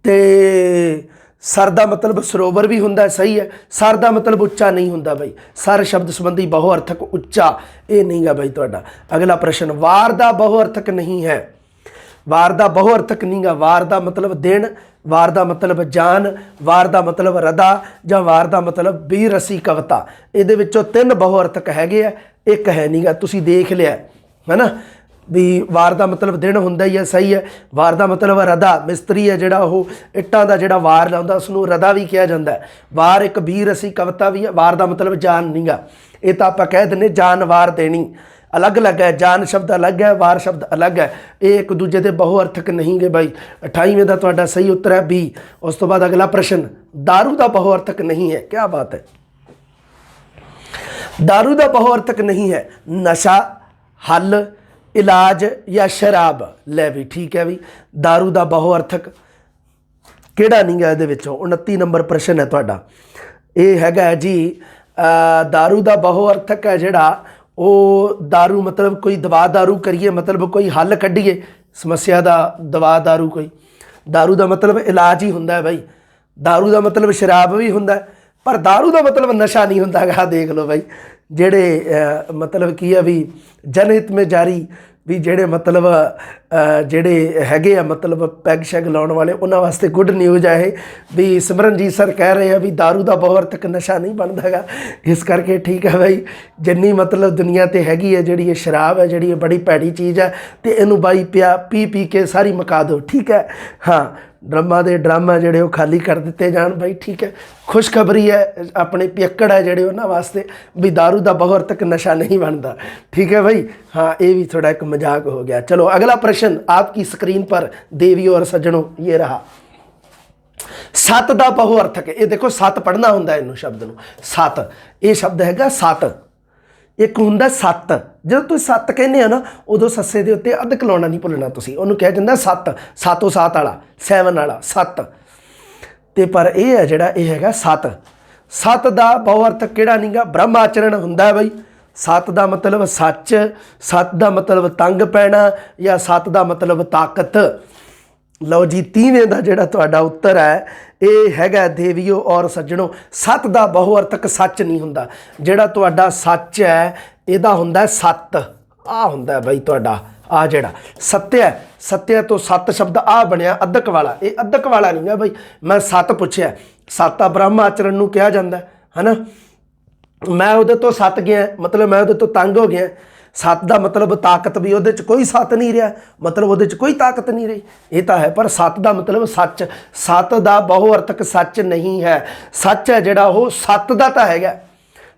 ਤੇ ਸਰ ਦਾ ਮਤਲਬ ਸਰੋਵਰ ਵੀ ਹੁੰਦਾ, ਸਹੀ ਹੈ। ਸਰ ਦਾ ਮਤਲਬ ਉੱਚਾ ਨਹੀਂ ਹੁੰਦਾ ਬਾਈ। ਸਰ ਸ਼ਬਦ ਸੰਬੰਧੀ ਬਹੁ ਅਰਥਕ ਉੱਚਾ ਇਹ ਨਹੀਂ ਗਾ ਬਾਈ ਤੁਹਾਡਾ। ਅਗਲਾ ਪ੍ਰਸ਼ਨ, ਵਾਰ ਦਾ ਬਹੁ ਅਰਥਕ ਨਹੀਂ ਹੈ। ਵਾਰ ਦਾ ਬਹੁ ਅਰਥਕ ਨਹੀਂ ਗਾ। ਵਾਰ ਦਾ ਮਤਲਬ ਦਿਨ, ਵਾਰ ਦਾ ਮਤਲਬ ਜਾਨ, ਵਾਰ ਦਾ ਮਤਲਬ ਰਦਾ, ਜਾਂ ਵਾਰ ਦਾ ਮਤਲਬ ਬੀਰਸੀ ਕਵਿਤਾ। ਇਹਦੇ ਵਿੱਚੋਂ 3 ਬਹੁ ਅਰਥਕ ਹੈਗੇ ਆ, ਇੱਕ ਹੈ ਨਹੀਂ ਗਾ। ਤੁਸੀਂ ਦੇਖ ਲਿਆ ਹੈ ਨਾ ਵੀ ਵਾਰ ਦਾ ਮਤਲਬ ਦਿਨ ਹੁੰਦਾ ਹੀ ਹੈ, ਸਹੀ ਹੈ। ਵਾਰ ਦਾ ਮਤਲਬ ਰਦਾ, ਮਿਸਤਰੀ ਹੈ ਜਿਹੜਾ ਉਹ ਇੱਟਾਂ ਦਾ ਜਿਹੜਾ ਵਾਰ ਲਾਉਂਦਾ ਉਸਨੂੰ ਰਦਾ ਵੀ ਕਿਹਾ ਜਾਂਦਾ। ਵਾਰ ਇੱਕ ਬੀਰਸੀ ਕਵਿਤਾ ਵੀ ਹੈ। ਵਾਰ ਦਾ ਮਤਲਬ ਜਾਨ ਨਹੀਂ ਗਾ। ਇਹ ਤਾਂ ਆਪਾਂ ਕਹਿ ਦਿੰਦੇ ਜਾਨ ਵਾਰ ਦੇਣੀ, ਅਲੱਗ ਅਲੱਗ ਹੈ। ਜਾਨ ਸ਼ਬਦ ਅਲੱਗ ਹੈ, ਵਾਰ ਸ਼ਬਦ ਅਲੱਗ ਹੈ। ਇਹ ਇੱਕ ਦੂਜੇ ਦੇ ਬਹੁ ਅਰਥਕ ਨਹੀਂ ਗੇ ਬਾਈ। 28ਵੇਂ ਦਾ ਤੁਹਾਡਾ ਸਹੀ ਉੱਤਰ ਹੈ ਬੀ। ਉਸ ਤੋਂ ਬਾਅਦ ਅਗਲਾ ਪ੍ਰਸ਼ਨ, ਦਾਰੂ ਦਾ ਬਹੁ ਅਰਥਕ ਨਹੀਂ ਹੈ। ਕਿਆ ਬਾਤ ਹੈ, दारू ਦਾ ਬਹੁ ਅਰਥਕ ਨਹੀਂ ਹੈ। ਨਸ਼ਾ, ਹੱਲ, ਇਲਾਜ ਜਾਂ ਸ਼ਰਾਬ। ਲੈ ਵੀ ਠੀਕ ਹੈ ਵੀ, दारू ਦਾ ਬਹੁ ਅਰਥਕ ਕਿਹੜਾ ਨਹੀਂ ਗਾ ਇਹਦੇ ਵਿੱਚੋਂ। 29 ਨੰਬਰ ਪ੍ਰਸ਼ਨ ਹੈ ਤੁਹਾਡਾ। ਇਹ ਹੈਗਾ ਜੀ दारू ਦਾ ਬਹੁ ਅਰਥਕ ਹੈ ਜਿਹੜਾ ਉਹ दारू ਮਤਲਬ ਕੋਈ ਦਵਾ दारू ਕਰੀਏ, ਮਤਲਬ ਕੋਈ ਹੱਲ ਕੱਢੀਏ ਸਮੱਸਿਆ ਦਾ, ਦਵਾ दारू ਕੋਈ। दारू ਦਾ ਮਤਲਬ ਇਲਾਜ ਹੀ ਹੁੰਦਾ ਬਾਈ। दारू ਦਾ ਮਤਲਬ ਸ਼ਰਾਬ ਵੀ ਹੁੰਦਾ, ਪਰ दारू ਦਾ ਮਤਲਬ ਨਸ਼ਾ ਨਹੀਂ ਹੁੰਦਾ ਗਾ। ਦੇਖ ਲਓ ਬਾਈ, ਜਿਹੜੇ ਮਤਲਬ ਕੀ ਹੈ ਵੀ ਜਨਹਿਤ ਮੇਂ ਜਾਰੀ ਵੀ ਜਿਹੜੇ ਮਤਲਬ ਜਿਹੜੇ ਹੈਗੇ ਆ ਮਤਲਬ ਪੈਗ ਸ਼ੈਗ ਲਾਉਣ ਵਾਲੇ ਉਹਨਾਂ ਵਾਸਤੇ ਗੁੱਡ ਨਿਊਜ਼ ਹੈ ਇਹ ਵੀ ਸਿਮਰਨਜੀਤ ਸਰ ਕਹਿ ਰਹੇ ਆ ਵੀ दारू ਦਾ ਬਹੁਤ ਤੱਕ ਨਸ਼ਾ ਨਹੀਂ ਬਣਦਾ ਹੈਗਾ। ਇਸ ਕਰਕੇ ਠੀਕ ਹੈ ਬਾਈ, ਜਿੰਨੀ ਮਤਲਬ ਦੁਨੀਆ 'ਤੇ ਹੈਗੀ ਹੈ ਜਿਹੜੀ ਇਹ ਸ਼ਰਾਬ ਹੈ ਜਿਹੜੀ ਇਹ ਬੜੀ ਭੈੜੀ ਚੀਜ਼ ਹੈ ਅਤੇ ਇਹਨੂੰ ਬਾਈ ਪੀ ਕੇ ਸਾਰੀ ਮੁਕਾ ਦਿਓ, ਠੀਕ ਹੈ। ਹਾਂ, ਡਰਮਾਂ ਦੇ ਡਰਾਮਾ ਜਿਹੜੇ ਉਹ ਖਾਲੀ ਕਰ ਦਿੱਤੇ ਜਾਣ ਬਾਈ, ਠੀਕ ਹੈ। ਖੁਸ਼ਖਬਰੀ ਹੈ ਆਪਣੇ ਪਿयक्कड़ ਹੈ ਜਿਹੜੇ ਉਹਨਾਂ ਵਾਸਤੇ ਵੀ दारू ਦਾ ਬਹੁਤ ਤੱਕ ਨਸ਼ਾ नहीं बनता, ठीक है भाई। हाँ, ये भी थोड़ा एक मजाक हो गया। चलो अगला प्रश्न आपकी स्क्रीन पर देवी और सज्जनों ये रहा। सत का बहुअर्थक, ये देखो सत पढ़ना होंगे इनू शब्द नू, सत ये शब्द हैगा सत, एक होंगे सत। जो तुम सत कहने हो ना उदों सस्से के उत्ते अधक लाना नहीं भुलना, तुसीं उहनूं कहा जांदा सत, सातों सात वाला, सैवन वाला सत। ते पर यह है जिहड़ा ये हैगा सत। सत का बहुअर्थक किहड़ा नहीं गा, ब्रह्म आचरण हुंदा बई। सत का मतलब सच, सत का मतलब तंग पैना, या सत का मतलब ताकत। लो जी, 30वें का जिहड़ा तुहाडा उत्तर है ये हैगा देवियो और सज्जनों, सत का बहुअर्थक सच नहीं हुंदा। जिहड़ा तुहाडा सच है इहदा हुंदा सत, आ हुंदा बई तुहाडा आ जिहड़ा सत्य है, सत्य तो सत शब्द आ बनया अद्धक वाला, ये अद्धक वाला नहीं है बई। मैं सत पुछया, सत आ ब्रह्म आचरण नूं कहा जांदा है ना। मैं उहदे तो सत गया मतलब मैं उहदे तो तंग हो गया। सत का मतलब ताकत भी उहदे च कोई सत नहीं रहा, मतलब उहदे च कोई ताकत नहीं रही, ये तो है। पर सत का मतलब सच, सत का बहुअर्थक सच नहीं है। सच है जिहड़ा वो सत का तो हैगा,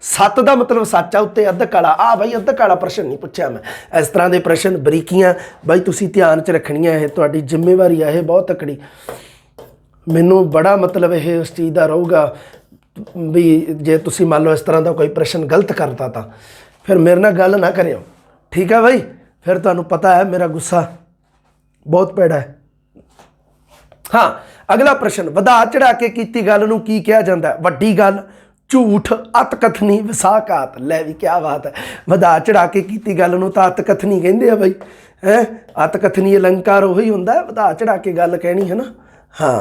सत का मतलब सच है, उत्ते अद्धक वाला। आ बई अद्धक वाला प्रश्न नहीं पूछा मैं। इस तरह के प्रश्न बरीकियां बई तुसीं ध्यान च रखणियां, ये तुहाडी जिम्मेवारी है, ये बहुत तकड़ी। मैनू बड़ा मतलब ये उस चीज़ का रहूगा भी जे तुसीं मान लो इस तरह का कोई प्रश्न गलत करता तो फिर मेरे नाल गल ना करियो, ठीक है भाई। फिर तुहानू पता है मेरा गुस्सा बहुत पैड़ा है। हाँ, अगला प्रश्न, वधा चढ़ा के कीती गल नूं की कहा जाता है? वड्डी गल, झूठ, अतकथनी, विसाखात। लै भी क्या बात है, वधा चढ़ा के कीती गल नूं तां अतकथनी कहंदे आ बई, है अतकथनी अलंकार उही हुंदा है, वधा चढ़ा के गल कहनी है ना। हाँ,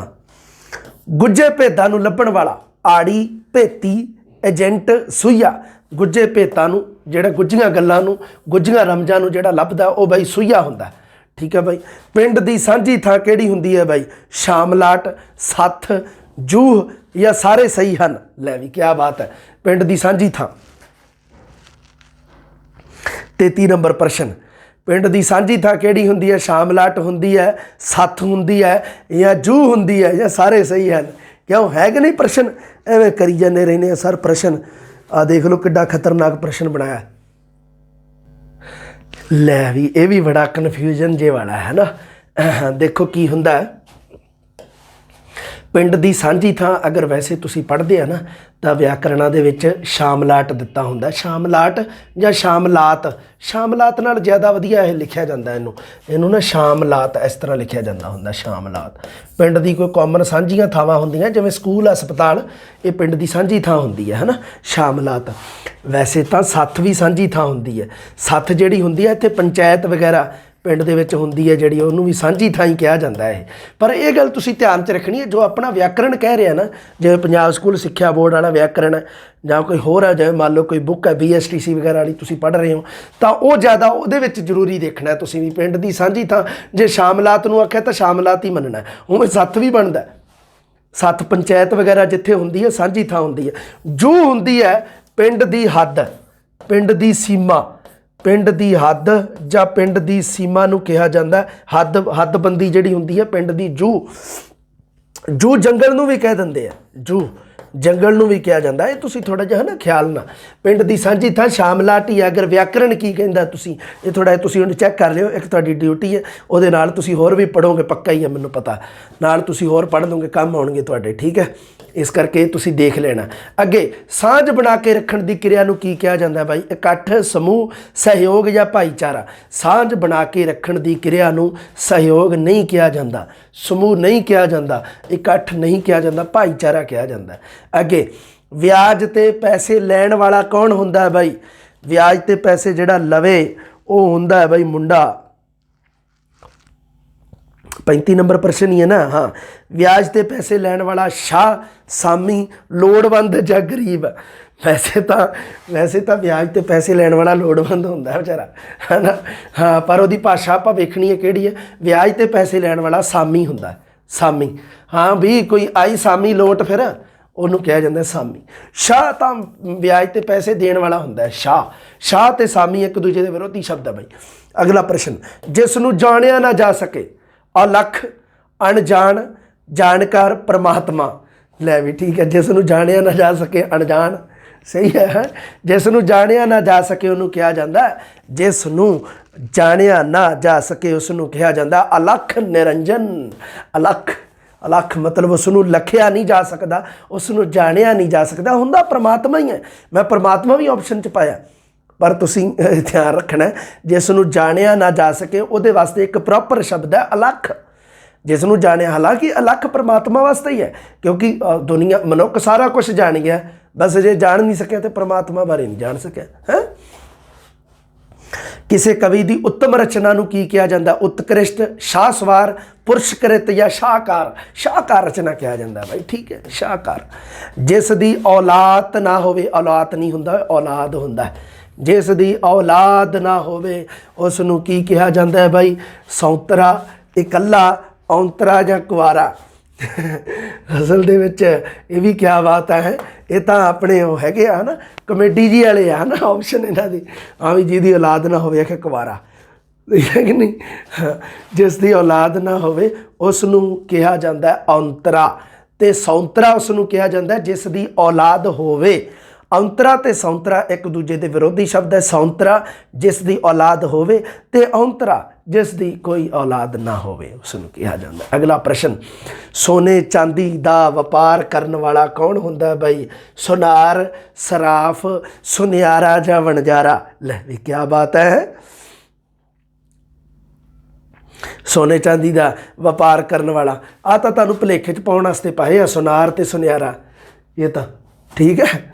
गुज्जे भेदां नूं लभण वाला, आड़ी, भेती, एजेंट, सुईया। गुज्जे भेदां नूं जिहड़ा गुज्जियां गल्लां नूं, गुज्जियां रमजां नूं जिहड़ा लभदा ਉਹ ਬਾਈ ਸੁਈਆ ਹੁੰਦਾ, ठीक है भाई। पिंड ਦੀ ਸਾਂਝੀ ਥਾਂ ਕਿਹੜੀ ਹੁੰਦੀ है भाई? शामलाट, सत्थ, जूह या सारे सही हैं? लै भी क्या बात है, पिंड ਦੀ ਸਾਂਝੀ ਥਾਂ। 33 नंबर प्रश्न, पिंड ਦੀ ਸਾਂਝੀ ਥਾਂ ਕਿਹੜੀ ਹੁੰਦੀ है? शामलाट ਹੁੰਦੀ है, सत्थ ਹੁੰਦੀ है, या जूह ਹੁੰਦੀ है, या सारे सही हैं? क्यों है कि नहीं प्रश्न एवें करी जाते रहने सर प्रश्न। आ देख लो किड्डा खतरनाक प्रश्न बनाया। लै भी ये भी बड़ा कन्फ्यूजन जे वाला है ना। देखो की हुंदा है, पिंड ਦੀ ਸਾਂਝੀ ਥਾਂ अगर वैसे तुसी पढ़ते हैं ना तो व्याकरणा दे विच शामलाट दिता हुंदा, शामलाट या शामलात। शामलात नाल ज़्यादा वधिया यह लिखिया जाता है, इनू ना शामलात इस तरह लिखिया जाता हुंदा, शामलात। पिंड दी कोई कॉमन सांझियां थावां हुंदियां जिवें स्कूल हस्पताल, ये पिंड दी सांझी थां हुंदी है ना, शामलात। वैसे तो सत्थ भी सांझी थां हुंदी है। सत्थ जिहड़ी हुंदी है इत्थे पंचायत वगैरह पिंड दे विच हुंदी है जिहड़ी, उहनूं भी सांझी थां ही कहा जाता है। पर यह गल तुसीं ध्यान च रखनी है, जो अपना व्याकरण कह रहे हैं ना, जिवें पंजाब स्कूल सिक्ख्या बोर्ड वाला व्याकरण है ਜਾਂ कोई होर है, जिवें मान लो कोई बुक है BSTC वगैरह वाली तुसीं पढ़ रहे हो, तो वो ज़्यादा उहदे विच जरूरी देखना है तुसीं भी। पिंड दी सांझी थां जे शामलात नूं आख्या तो शामलात ही मनना है, उवें सत्थ भी बनदा। सत्थ पंचायत वगैरह जिथे हुंदी है सांझी थां हुंदी है। जू हुंदी है पिंड दी हद, पिंड दी सीमा। पिंड दी हद ਜਾਂ पिंड दी सीमा नूं कहा जाता है हद, हदबंदी जिहड़ी हुंदी है पिंड दी। जू, जू जंगल नूं भी कह दिंदे आ, जू जंगल नूं भी कहा जाता है। तुसीं थोड़ा जिहा ना ख्याल ना, पिंड दी सांझी थां शामलाट ही है। अगर व्याकरण की कहंदा तुसीं ये थोड़ा तुसीं हुण चैक कर लिओ, एक तुहाडी ड्यूटी है, उहदे नाल तुसीं होर भी पढ़ोगे, पक्का ही है मैनूं पता, नाल तुसीं होर पढ़ लोगे, काम आउणगे तुहाडे, ठीक है। इस करके तुसीं देख लेना। अगे सांझ बना के रखण दी क्रिया नूं की कहा जाता है भाई? इकट्ठ, समूह, सहयोग या भाईचारा। सांझ बना के रखण दी क्रिया नूं सहयोग नहीं कहा जाता, समूह नहीं कहा जाता, इकट्ठ नहीं कहा जाता, भाईचारा कहा जाता है। अगे ब्याज ते पैसे लैण वाला कौन हुंदा है भाई? ब्याज ते पैसे जिहड़ा लवे वो हुंदा है भाई मुंडा। 35 ਨੰਬਰ ਪ੍ਰਸ਼ਨ ਹੀ ਹੈ ਨਾ। ਹਾਂ, ਵਿਆਜ ਤੇ ਪੈਸੇ ਲੈਣ ਵਾਲਾ ਸ਼ਾਹ, ਸਾਮੀ, ਲੋੜਵੰਦ ਜਾਂ ਗਰੀਬ। ਵੈਸੇ ਤਾਂ ਵਿਆਜ ਤੇ ਪੈਸੇ ਲੈਣ ਵਾਲਾ ਲੋੜਵੰਦ ਹੁੰਦਾ ਹੈ ਵਿਚਾਰਾ, ਹੈ ਨਾ। ਹਾਂ, ਪਰ ਉਹਦੀ ਭਾਸ਼ਾ ਆਪਾਂ ਵੇਖਣੀ ਹੈ ਕਿਹੜੀ ਹੈ। ਵਿਆਜ ਤੇ ਪੈਸੇ ਲੈਣ ਵਾਲਾ ਸਾਮੀ ਹੁੰਦਾ, ਸਾਮੀ। ਹਾਂ ਵੀ ਕੋਈ ਆਈ ਸਾਮੀ ਲੋਟ, ਫਿਰ ਉਹਨੂੰ ਕਿਹਾ ਜਾਂਦਾ ਸਾਮੀ। ਸ਼ਾਹ ਤਾਂ ਵਿਆਜ ਤੇ ਪੈਸੇ ਦੇਣ ਵਾਲਾ ਹੁੰਦਾ ਹੈ, ਸ਼ਾਹ ਤੇ ਸਾਮੀ ਇੱਕ ਦੂਜੇ ਦੇ ਵਿਰੋਧੀ ਸ਼ਬਦ ਹੈ ਬਾਈ। ਅਗਲਾ ਪ੍ਰਸ਼ਨ, ਜਿਸ ਨੂੰ ਜਾਣਿਆ ਨਾ ਜਾ ਸਕੇ, ਅਲਖ, ਅਣਜਾਣ, ਜਾਣਕਾਰ, ਪਰਮਾਤਮਾ। ਲੈ ਵੀ ਠੀਕ ਹੈ, ਜਿਸ ਨੂੰ ਜਾਣਿਆ ਨਾ ਜਾ ਸਕੇ, ਅਣਜਾਣ, ਸਹੀ ਹੈ। ਜਿਸ ਨੂੰ ਜਾਣਿਆ ਨਾ ਜਾ ਸਕੇ ਉਹਨੂੰ ਕਿਹਾ ਜਾਂਦਾ, ਜਿਸ ਨੂੰ ਜਾਣਿਆ ਨਾ ਜਾ ਸਕੇ ਉਸ ਨੂੰ ਕਿਹਾ ਜਾਂਦਾ ਅਲਖ ਨਿਰੰਜਨ। ਅਲਖ ਮਤਲਬ ਉਸ ਨੂੰ ਲਖਿਆ ਨਹੀਂ ਜਾ ਸਕਦਾ, ਉਸ ਨੂੰ ਜਾਣਿਆ ਨਹੀਂ ਜਾ ਸਕਦਾ, ਹੁੰਦਾ ਪਰਮਾਤਮਾ ਹੀ ਹੈ। ਮੈਂ ਪਰਮਾਤਮਾ ਵੀ ਆਪਸ਼ਨ 'ਚ ਪਾਇਆ, ਪਰ ਤੁਸੀਂ ਧਿਆਨ ਰੱਖਣਾ, ਜਿਸ ਨੂੰ ਜਾਣਿਆ ਨਾ ਜਾ ਸਕੇ ਉਹਦੇ ਵਾਸਤੇ ਇੱਕ ਪ੍ਰੋਪਰ ਸ਼ਬਦ ਹੈ ਅਲਖ। ਜਿਸ ਨੂੰ ਜਾਣਿਆ, ਹਾਲਾਂਕਿ ਅਲਖ ਪਰਮਾਤਮਾ ਵਾਸਤੇ ਹੀ ਹੈ, ਕਿਉਂਕਿ ਦੁਨੀਆ ਮਨੁੱਖ ਸਾਰਾ ਕੁਝ ਜਾਣ ਗਿਆ, ਬਸ ਜੇ ਜਾਣ ਨਹੀਂ ਸਕਿਆ ਤਾਂ ਪਰਮਾਤਮਾ ਬਾਰੇ ਨਹੀਂ ਜਾਣ ਸਕਿਆ ਹੈ। ਕਿਸੇ ਕਵੀ ਦੀ ਉੱਤਮ ਰਚਨਾ ਨੂੰ ਕੀ ਕਿਹਾ ਜਾਂਦਾ? ਉਤਕ੍ਰਿਸ਼ਟ, ਸ਼ਾਹਸਵਾਰ, ਪੁਰਸ਼ਕ੍ਰਿਤ ਜਾਂ ਸ਼ਾਹਕਾਰ। ਸ਼ਾਹਕਾਰ ਰਚਨਾ ਕਿਹਾ ਜਾਂਦਾ ਬਾਈ, ਠੀਕ ਹੈ, ਸ਼ਾਹਕਾਰ। ਜਿਸ ਦੀ ਔਲਾਦ ਨਾ ਹੋਵੇ, ਔਲਾਦ ਨਹੀਂ ਹੁੰਦਾ, ਔਲਾਦ ਹੁੰਦਾ। ਜਿਸ ਦੀ ਔਲਾਦ ਨਾ ਹੋਵੇ ਉਸ ਨੂੰ ਕੀ ਕਿਹਾ ਜਾਂਦਾ ਹੈ ਬਾਈ? ਸੌਂਤਰਾ, ਇਕੱਲਾ, ਔਂਤਰਾ ਜਾਂ ਕੁਆਰਾ। ਅਸਲ ਦੇ ਵਿੱਚ ਇਹ ਵੀ ਕਿਆ ਬਾਤ ਹੈ, ਇਹ ਤਾਂ ਆਪਣੇ ਉਹ ਹੈਗੇ ਆ ਨਾ ਕਮੇਡੀ ਜੀ ਵਾਲੇ ਆ ਨਾ ਆਪਸ਼ਨ ਇਹਨਾਂ ਦੀ। ਹਾਂ ਵੀ ਜਿਹਦੀ ਔਲਾਦ ਨਾ ਹੋਵੇ ਕਿ ਕੁਆਰਾ, ਹੈ ਕਿ ਨਹੀਂ। ਜਿਸ ਦੀ ਔਲਾਦ ਨਾ ਹੋਵੇ ਉਸ ਨੂੰ ਕਿਹਾ ਜਾਂਦਾ ਔਂਤਰਾ, ਅਤੇ ਸੌਂਤਰਾ ਉਸ ਨੂੰ ਕਿਹਾ ਜਾਂਦਾ ਜਿਸ ਦੀ ਔਲਾਦ ਹੋਵੇ। ਔਂਤਰਾ ਅਤੇ ਸੌਂਤਰਾ ਇੱਕ ਦੂਜੇ ਦੇ ਵਿਰੋਧੀ ਸ਼ਬਦ ਹੈ। ਸੌਂਤਰਾ ਜਿਸ ਦੀ ਔਲਾਦ ਹੋਵੇ, ਅਤੇ ਔਂਤਰਾ ਜਿਸ ਦੀ ਕੋਈ ਔਲਾਦ ਨਾ ਹੋਵੇ ਉਸ ਨੂੰ ਕਿਹਾ ਜਾਂਦਾ। ਅਗਲਾ ਪ੍ਰਸ਼ਨ, ਸੋਨੇ ਚਾਂਦੀ ਦਾ ਵਪਾਰ ਕਰਨ ਵਾਲਾ ਕੌਣ ਹੁੰਦਾ ਬਾਈ? ਸੁਨਾਰ, ਸਰਾਫ, ਸੁਨਿਆਰਾ ਜਾਂ ਵਣਜਾਰਾ। ਲੈ ਵੀ ਕਿਆ ਬਾਤ ਹੈ, ਸੋਨੇ ਚਾਂਦੀ ਦਾ ਵਪਾਰ ਕਰਨ ਵਾਲਾ। ਆਹ ਤਾਂ ਤੁਹਾਨੂੰ ਭੁਲੇਖੇ 'ਚ ਪਾਉਣ ਵਾਸਤੇ ਪਾਏ ਆ, ਸੁਨਾਰ ਅਤੇ ਸੁਨਿਆਰਾ। ਇਹ ਤਾਂ ਠੀਕ ਹੈ,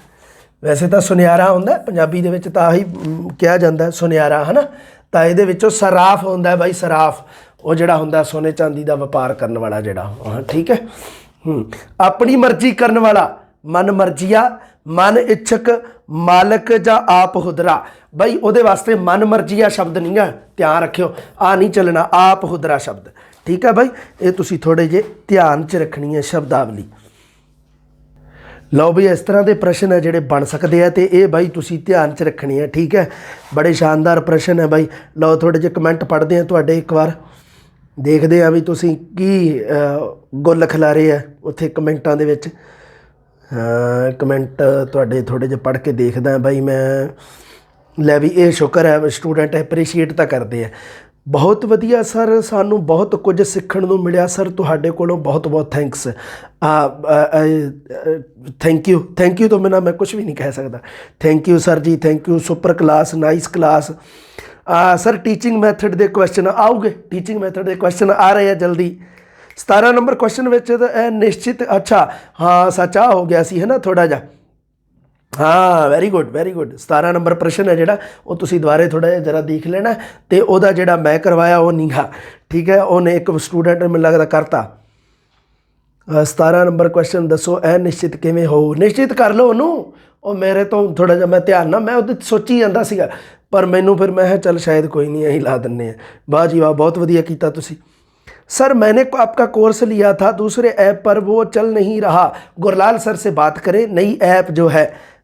ਵੈਸੇ ਤਾਂ ਸੁਨਿਆਰਾ ਹੁੰਦਾ ਪੰਜਾਬੀ ਦੇ ਵਿੱਚ, ਤਾਂ ਆਹੀ ਕਿਹਾ ਜਾਂਦਾ ਸੁਨਿਆਰਾ, ਹੈ ਨਾ। ਤਾਂ ਇਹਦੇ ਵਿੱਚੋਂ ਸਰਾਫ ਹੁੰਦਾ ਬਾਈ, ਸਰਾਫ ਉਹ ਜਿਹੜਾ ਹੁੰਦਾ ਸੋਨੇ ਚਾਂਦੀ ਦਾ ਵਪਾਰ ਕਰਨ ਵਾਲਾ ਜਿਹੜਾ, ਹਾਂ ਠੀਕ ਹੈ। ਆਪਣੀ ਮਰਜ਼ੀ ਕਰਨ ਵਾਲਾ, ਮਨ ਮਰਜ਼ੀਆ, ਮਨ ਇੱਛਕ, ਮਾਲਕ ਜਾਂ ਆਪ ਹੁਦਰਾ। ਬਾਈ ਉਹਦੇ ਵਾਸਤੇ ਮਨ ਮਰਜ਼ੀਆ ਸ਼ਬਦ ਨਹੀਂ ਆ, ਧਿਆਨ ਰੱਖਿਓ, ਆ ਨਹੀਂ ਚੱਲਣਾ, ਆਪ ਹੁਦਰਾ ਸ਼ਬਦ, ਠੀਕ ਹੈ ਬਾਈ। ਇਹ ਤੁਸੀਂ ਥੋੜ੍ਹੇ ਜਿਹੇ ਧਿਆਨ 'ਚ ਰੱਖਣੀ ਹੈ ਸ਼ਬਦਾਵਲੀ। ਲਓ ਬਈ, ਇਸ ਤਰ੍ਹਾਂ ਦੇ ਪ੍ਰਸ਼ਨ ਹੈ ਜਿਹੜੇ ਬਣ ਸਕਦੇ ਆ, ਅਤੇ ਇਹ ਬਾਈ ਤੁਸੀਂ ਧਿਆਨ 'ਚ ਰੱਖਣੀ ਹੈ, ਠੀਕ ਹੈ। ਬੜੇ ਸ਼ਾਨਦਾਰ ਪ੍ਰਸ਼ਨ ਹੈ ਬਾਈ। ਲਓ ਥੋੜ੍ਹੇ ਜਿਹੇ ਕਮੈਂਟ ਪੜ੍ਹਦੇ ਆ ਤੁਹਾਡੇ, ਇੱਕ ਵਾਰ ਦੇਖਦੇ ਆ ਵੀ ਤੁਸੀਂ ਕੀ ਗੁੱਲ ਖਿਲਾਰੇ ਆ ਉੱਥੇ ਕਮੈਂਟਾਂ ਦੇ ਵਿੱਚ। ਕਮੈਂਟ ਤੁਹਾਡੇ ਥੋੜ੍ਹੇ ਜਿਹੇ ਪੜ੍ਹ ਕੇ ਦੇਖਦਾ ਬਾਈ ਮੈਂ। ਲੈ ਵੀ ਇਹ ਸ਼ੁਕਰ ਹੈ, ਸਟੂਡੈਂਟ ਐਪਰੀਸ਼ੀਏਟ ਤਾਂ ਕਰਦੇ ਆ। ਬਹੁਤ ਵਧੀਆ ਸਰ, ਸਾਨੂੰ ਬਹੁਤ ਕੁਝ ਸਿੱਖਣ ਨੂੰ ਮਿਲਿਆ ਸਰ, ਤੁਹਾਡੇ ਕੋਲੋਂ ਬਹੁਤ ਬਹੁਤ ਥੈਂਕਸ। ਥੈਂਕ ਯੂ ਤੋਂ ਬਿਨਾਂ ਮੈਂ ਕੁਝ ਵੀ ਨਹੀਂ ਕਹਿ ਸਕਦਾ। ਥੈਂਕ ਯੂ ਸਰ ਜੀ, thank you. Super class, nice class. Sir teaching method ਦੇ ਕੁਐਸਚਨ ਆਉਗੇ, ਟੀਚਿੰਗ ਮੈਥਡ ਦੇ ਕੁਐਸਚਨ ਆ ਰਹੇ ਆ ਜਲਦੀ। 17 ਨੰਬਰ ਕੁਐਸਚਨ ਵਿੱਚ ਇਹ ਨਿਸ਼ਚਿਤ, ਅੱਛਾ ਹਾਂ ਸੱਚ ਆ ਹੋ ਗਿਆ ਸੀ ਹੈ ਨਾ ਥੋੜ੍ਹਾ ਜਿਹਾ। ਹਾਂ very good very good. 17 number ਪ੍ਰਸ਼ਨ ਹੈ ਜਿਹੜਾ ਉਹ ਤੁਸੀਂ ਦੁਬਾਰੇ ਥੋੜ੍ਹਾ ਜਿਹਾ ਜ਼ਰਾ ਦੇਖ ਲੈਣਾ, ਅਤੇ ਉਹਦਾ ਜਿਹੜਾ ਮੈਂ ਕਰਵਾਇਆ ਉਹ ਨਹੀਂ ਗਾ, ਠੀਕ ਹੈ। ਉਹਨੇ ਇੱਕ ਸਟੂਡੈਂਟ ਮੈਨੂੰ ਲੱਗਦਾ ਕਰਤਾ। 17 ਨੰਬਰ ਕੁਐਸਚਨ ਦੱਸੋ, ਇਹ ਨਿਸ਼ਚਿਤ ਕਿਵੇਂ ਹੋ? ਨਿਸ਼ਚਿਤ ਕਰ ਲਓ ਉਹਨੂੰ। ਉਹ ਮੇਰੇ ਤੋਂ ਥੋੜ੍ਹਾ ਜਿਹਾ ਮੈਂ ਧਿਆਨ ਨਾਲ ਮੈਂ ਉਹਦੇ ਸੋਚੀ ਜਾਂਦਾ ਸੀਗਾ, ਪਰ ਮੈਨੂੰ ਫਿਰ ਮੈਂ ਕਿਹਾ ਚੱਲ ਸ਼ਾਇਦ ਕੋਈ नहीं यही ला ਦਿੰਦੇ ਹਾਂ। वाह जी वाह, बहुत ਵਧੀਆ ਕੀਤਾ ਤੁਸੀਂ। सर मैंने आपका कोर्स लिया था दूसरे ऐप पर, वो चल नहीं रहा। गुरलाल सर से बात करें, नई ऐप जो है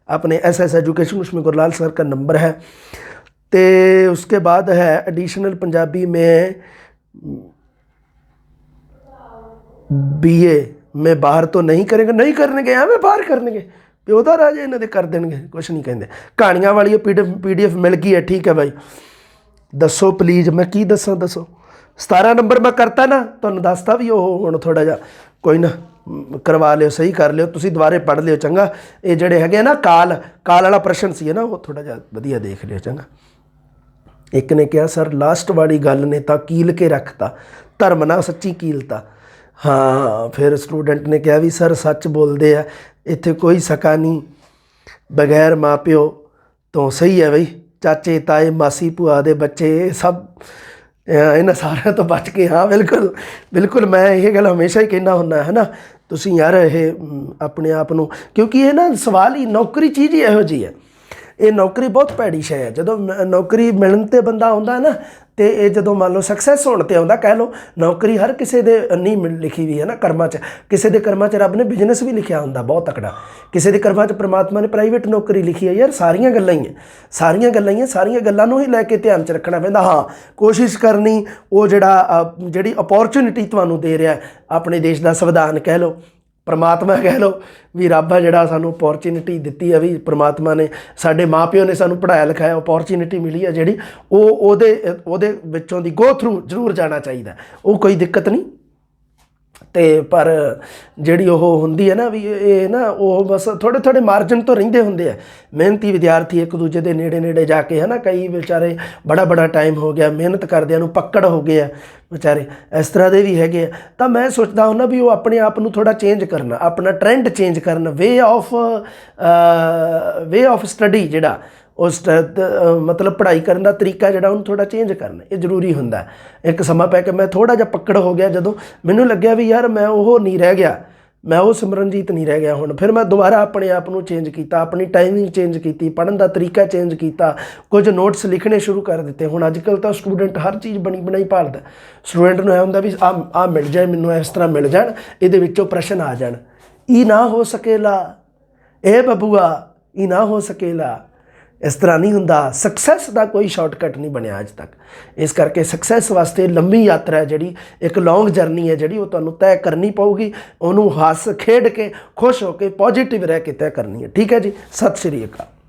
अपने SS एजुकेशन, उसमें गुरलाल सर का नंबर है। तो उसके बाद है एडिशनल पंजाबी में BA में बाहर तो नहीं करेंगे, नहीं करने ਐਵੇਂ ਬਾਹਰ ਕਰਨਗੇ, ਪਿਓ ਦਾ ਰਾਜੇ ਇਹਨਾਂ ਦੇ ਕਰ ਦੇਣਗੇ, ਕੁਛ ਨਹੀਂ ਕਹਿੰਦੇ। ਕਹਾਣੀਆਂ ਵਾਲੀ PDF ਮਿਲ ਗਈ ਹੈ, ਠੀਕ ਹੈ ਬਾਈ। ਦੱਸੋ ਪਲੀਜ਼, ਮੈਂ ਕੀ ਦੱਸਾਂ ਦੱਸੋ। 17 ਨੰਬਰ ਮੈਂ ਕਰਤਾ ਨਾ, ਤੁਹਾਨੂੰ ਦੱਸਤਾ ਵੀ ਉਹ ਹੁਣ ਥੋੜ੍ਹਾ ਜਿਹਾ ਕੋਈ ਨਾ ਕਰਵਾ ਲਿਓ, ਸਹੀ ਕਰ ਲਿਓ, ਤੁਸੀਂ ਦੁਬਾਰੇ ਪੜ੍ਹ ਲਿਓ ਚੰਗਾ। ਇਹ ਜਿਹੜੇ ਹੈਗੇ ਨਾ ਕਾਲ ਵਾਲਾ ਪ੍ਰਸ਼ਨ ਸੀ ਨਾ, ਉਹ ਥੋੜ੍ਹਾ ਜਿਹਾ ਵਧੀਆ ਦੇਖ ਲਿਓ ਚੰਗਾ। ਇੱਕ ਨੇ ਕਿਹਾ ਸਰ ਲਾਸਟ ਵਾਲੀ ਗੱਲ ਨੇ ਤਾਂ ਕੀਲ ਕੇ ਰੱਖਤਾ, ਧਰਮ ਨਾਲ ਸੱਚੀ ਕੀਲਤਾ। ਹਾਂ ਫਿਰ ਸਟੂਡੈਂਟ ਨੇ ਕਿਹਾ ਵੀ ਸਰ ਸੱਚ ਬੋਲਦੇ ਆ, ਇੱਥੇ ਕੋਈ ਸਕਾ ਨਹੀਂ ਬਗੈਰ ਮਾਂ ਪਿਓ ਤੋਂ। ਸਹੀ ਹੈ ਬਈ, ਚਾਚੇ ਤਾਏ ਮਾਸੀ ਭੂਆ ਦੇ ਬੱਚੇ ਸਭ ਇਹਨਾਂ ਸਾਰਿਆਂ ਤੋਂ ਬਚ ਕੇ, ਹਾਂ ਬਿਲਕੁਲ ਬਿਲਕੁਲ, ਮੈਂ ਇਹ ਗੱਲ ਹਮੇਸ਼ਾ ਹੀ ਕਹਿੰਦਾ ਹੁੰਦਾ ਹੈ ਨਾ, ਤੁਸੀਂ ਯਾਰ ਇਹ ਆਪਣੇ ਆਪ ਨੂੰ, ਕਿਉਂਕਿ ਇਹ ਨਾ ਸਵਾਲ ਹੀ, ਨੌਕਰੀ ਚੀਜ਼ ਹੀ ਇਹੋ ਜਿਹੀ ਹੈ, ਇਹ ਨੌਕਰੀ ਬਹੁਤ ਭੈੜੀ ਸ਼ੈ ਹੈ। ਜਦੋਂ ਨੌਕਰੀ ਮਿਲਣ 'ਤੇ ਬੰਦਾ ਆਉਂਦਾ ਨਾ, ਅਤੇ ਇਹ ਜਦੋਂ ਮੰਨ ਲਓ ਸਕਸੈਸ ਹੋਣ 'ਤੇ ਆਉਂਦਾ, ਕਹਿ ਲਓ ਨੌਕਰੀ ਹਰ ਕਿਸੇ ਦੇ ਨਹੀਂ ਲਿਖੀ ਵੀ ਹੈ ਨਾ ਕਰਮਾਂ 'ਚ, ਕਿਸੇ ਦੇ ਕਰਮਾਂ 'ਚ ਰੱਬ ਨੇ ਬਿਜ਼ਨਸ ਵੀ ਲਿਖਿਆ ਹੁੰਦਾ ਬਹੁਤ ਤਕੜਾ, ਕਿਸੇ ਦੇ ਕਰਮਾਂ 'ਚ ਪ੍ਰਮਾਤਮਾ ਨੇ ਪ੍ਰਾਈਵੇਟ ਨੌਕਰੀ ਲਿਖੀ ਹੈ। ਯਾਰ ਸਾਰੀਆਂ ਗੱਲਾਂ ਹੀ ਹੈ, ਸਾਰੀਆਂ ਗੱਲਾਂ ਹੀ ਹੈ, ਸਾਰੀਆਂ ਗੱਲਾਂ ਨੂੰ ਹੀ ਲੈ ਕੇ ਧਿਆਨ 'ਚ ਰੱਖਣਾ ਪੈਂਦਾ। ਹਾਂ, ਕੋਸ਼ਿਸ਼ ਕਰਨੀ, ਉਹ ਜਿਹੜੀ ਅਪੋਰਚੁਨਿਟੀ ਤੁਹਾਨੂੰ ਦੇ ਰਿਹਾ ਆਪਣੇ ਦੇਸ਼ ਦਾ ਸੰਵਿਧਾਨ ਕਹਿ ਲਓ, ਪਰਮਾਤਮਾ ਕਹਿ ਲਓ, ਵੀ ਰੱਬ ਆ ਜਿਹੜਾ ਸਾਨੂੰ ਅਪੋਰਚੁਨਿਟੀ ਦਿੱਤੀ ਆ, ਵੀ ਪਰਮਾਤਮਾ ਨੇ, ਸਾਡੇ ਮਾਂ ਪਿਓ ਨੇ ਸਾਨੂੰ ਪੜ੍ਹਾਇਆ ਲਿਖਾਇਆ, ਅਪੋਰਚੁਨਿਟੀ ਮਿਲੀ ਆ ਜਿਹੜੀ, ਉਹਦੇ ਵਿੱਚੋਂ ਦੀ ਗੋ ਥਰੂ ਜ਼ਰੂਰ ਜਾਣਾ ਚਾਹੀਦਾ, ਉਹ ਕੋਈ ਦਿੱਕਤ ਨਹੀਂ। ਅਤੇ ਪਰ ਜਿਹੜੀ ਉਹ ਹੁੰਦੀ ਹੈ ਨਾ, ਵੀ ਇਹ ਨਾ ਉਹ ਬਸ ਥੋੜ੍ਹੇ ਮਾਰਜਨ ਤੋਂ ਰਹਿੰਦੇ ਹੁੰਦੇ ਆ ਮਿਹਨਤੀ ਵਿਦਿਆਰਥੀ, ਇੱਕ ਦੂਜੇ ਦੇ ਨੇੜੇ ਜਾ ਕੇ, ਹੈ ਨਾ, ਕਈ ਵਿਚਾਰੇ ਬੜਾ ਟਾਈਮ ਹੋ ਗਿਆ ਮਿਹਨਤ ਕਰਦਿਆਂ ਨੂੰ, ਪੱਕੜ ਹੋ ਗਏ ਆ ਵਿਚਾਰੇ, ਇਸ ਤਰ੍ਹਾਂ ਦੇ ਵੀ ਹੈਗੇ ਆ। ਤਾਂ ਮੈਂ ਸੋਚਦਾ ਹੁੰਦਾ ਵੀ ਉਹ ਆਪਣੇ ਆਪ ਨੂੰ ਥੋੜ੍ਹਾ ਚੇਂਜ ਕਰਨ, ਆਪਣਾ ਟਰੈਂਡ ਚੇਂਜ ਕਰਨ, ਵੇ ਆਫ ਸਟੱਡੀ ਜਿਹੜਾ, ਉਸ ਮਤਲਬ ਪੜ੍ਹਾਈ ਕਰਨ ਦਾ ਤਰੀਕਾ ਜਿਹੜਾ, ਉਹਨੂੰ ਥੋੜ੍ਹਾ ਚੇਂਜ ਕਰਨਾ, ਇਹ ਜ਼ਰੂਰੀ ਹੁੰਦਾ। ਇੱਕ ਸਮਾਂ ਪੈ ਕੇ ਮੈਂ ਥੋੜ੍ਹਾ ਜਿਹਾ ਪੱਕੜ ਹੋ ਗਿਆ, ਜਦੋਂ ਮੈਨੂੰ ਲੱਗਿਆ ਵੀ ਯਾਰ ਮੈਂ ਉਹ ਨਹੀਂ ਰਹਿ ਗਿਆ, ਮੈਂ ਉਹ ਸਿਮਰਨਜੀਤ ਨਹੀਂ ਰਹਿ ਗਿਆ ਹੁਣ। ਫਿਰ ਮੈਂ ਦੁਬਾਰਾ ਆਪਣੇ ਆਪ ਨੂੰ ਚੇਂਜ ਕੀਤਾ, ਆਪਣੀ ਟਾਈਮਿੰਗ ਚੇਂਜ ਕੀਤੀ, ਪੜ੍ਹਨ ਦਾ ਤਰੀਕਾ ਚੇਂਜ ਕੀਤਾ, ਕੁਝ ਨੋਟਸ ਲਿਖਣੇ ਸ਼ੁਰੂ ਕਰ ਦਿੱਤੇ। ਹੁਣ ਅੱਜ ਕੱਲ੍ਹ ਤਾਂ ਸਟੂਡੈਂਟ ਹਰ ਚੀਜ਼ ਬਣੀ ਬਣਾਈ ਭਾਲਦਾ, ਸਟੂਡੈਂਟ ਨੂੰ ਇਹ ਹੁੰਦਾ ਵੀ ਆਹ ਮਿਲ ਜਾਏ ਮੈਨੂੰ, ਇਸ ਤਰ੍ਹਾਂ ਮਿਲ ਜਾਣ, ਇਹਦੇ ਵਿੱਚੋਂ ਪ੍ਰਸ਼ਨ ਆ ਜਾਣ, ਇਹ ਨਾ ਹੋ ਸਕੇਲਾ, ਇਹ ਬਬੂਆ ਇਹ ਨਾ ਹੋ ਸਕੇਲਾ। ਇਸ ਤਰ੍ਹਾਂ ਨਹੀਂ ਹੁੰਦਾ। ਸਕਸੈਸ ਦਾ ਕੋਈ ਸ਼ਾਰਟਕਟ ਨਹੀਂ ਬਣਿਆ ਅੱਜ ਤੱਕ। ਇਸ ਕਰਕੇ ਸਕਸੈਸ ਵਾਸਤੇ ਲੰਮੀ ਯਾਤਰਾ ਹੈ ਜਿਹੜੀ, ਇੱਕ ਲੌਂਗ ਜਰਨੀ ਹੈ ਜਿਹੜੀ, ਉਹ ਤੁਹਾਨੂੰ ਤੈਅ ਕਰਨੀ ਪਊਗੀ। ਉਹਨੂੰ ਹੱਸ ਖੇਡ ਕੇ, ਖੁਸ਼ ਹੋ ਕੇ, ਪੋਜ਼ੀਟਿਵ ਰਹਿ ਕੇ ਤੈਅ ਕਰਨੀ ਹੈ। ਠੀਕ ਹੈ ਜੀ, ਸਤਿ ਸ਼੍ਰੀ ਅਕਾਲ।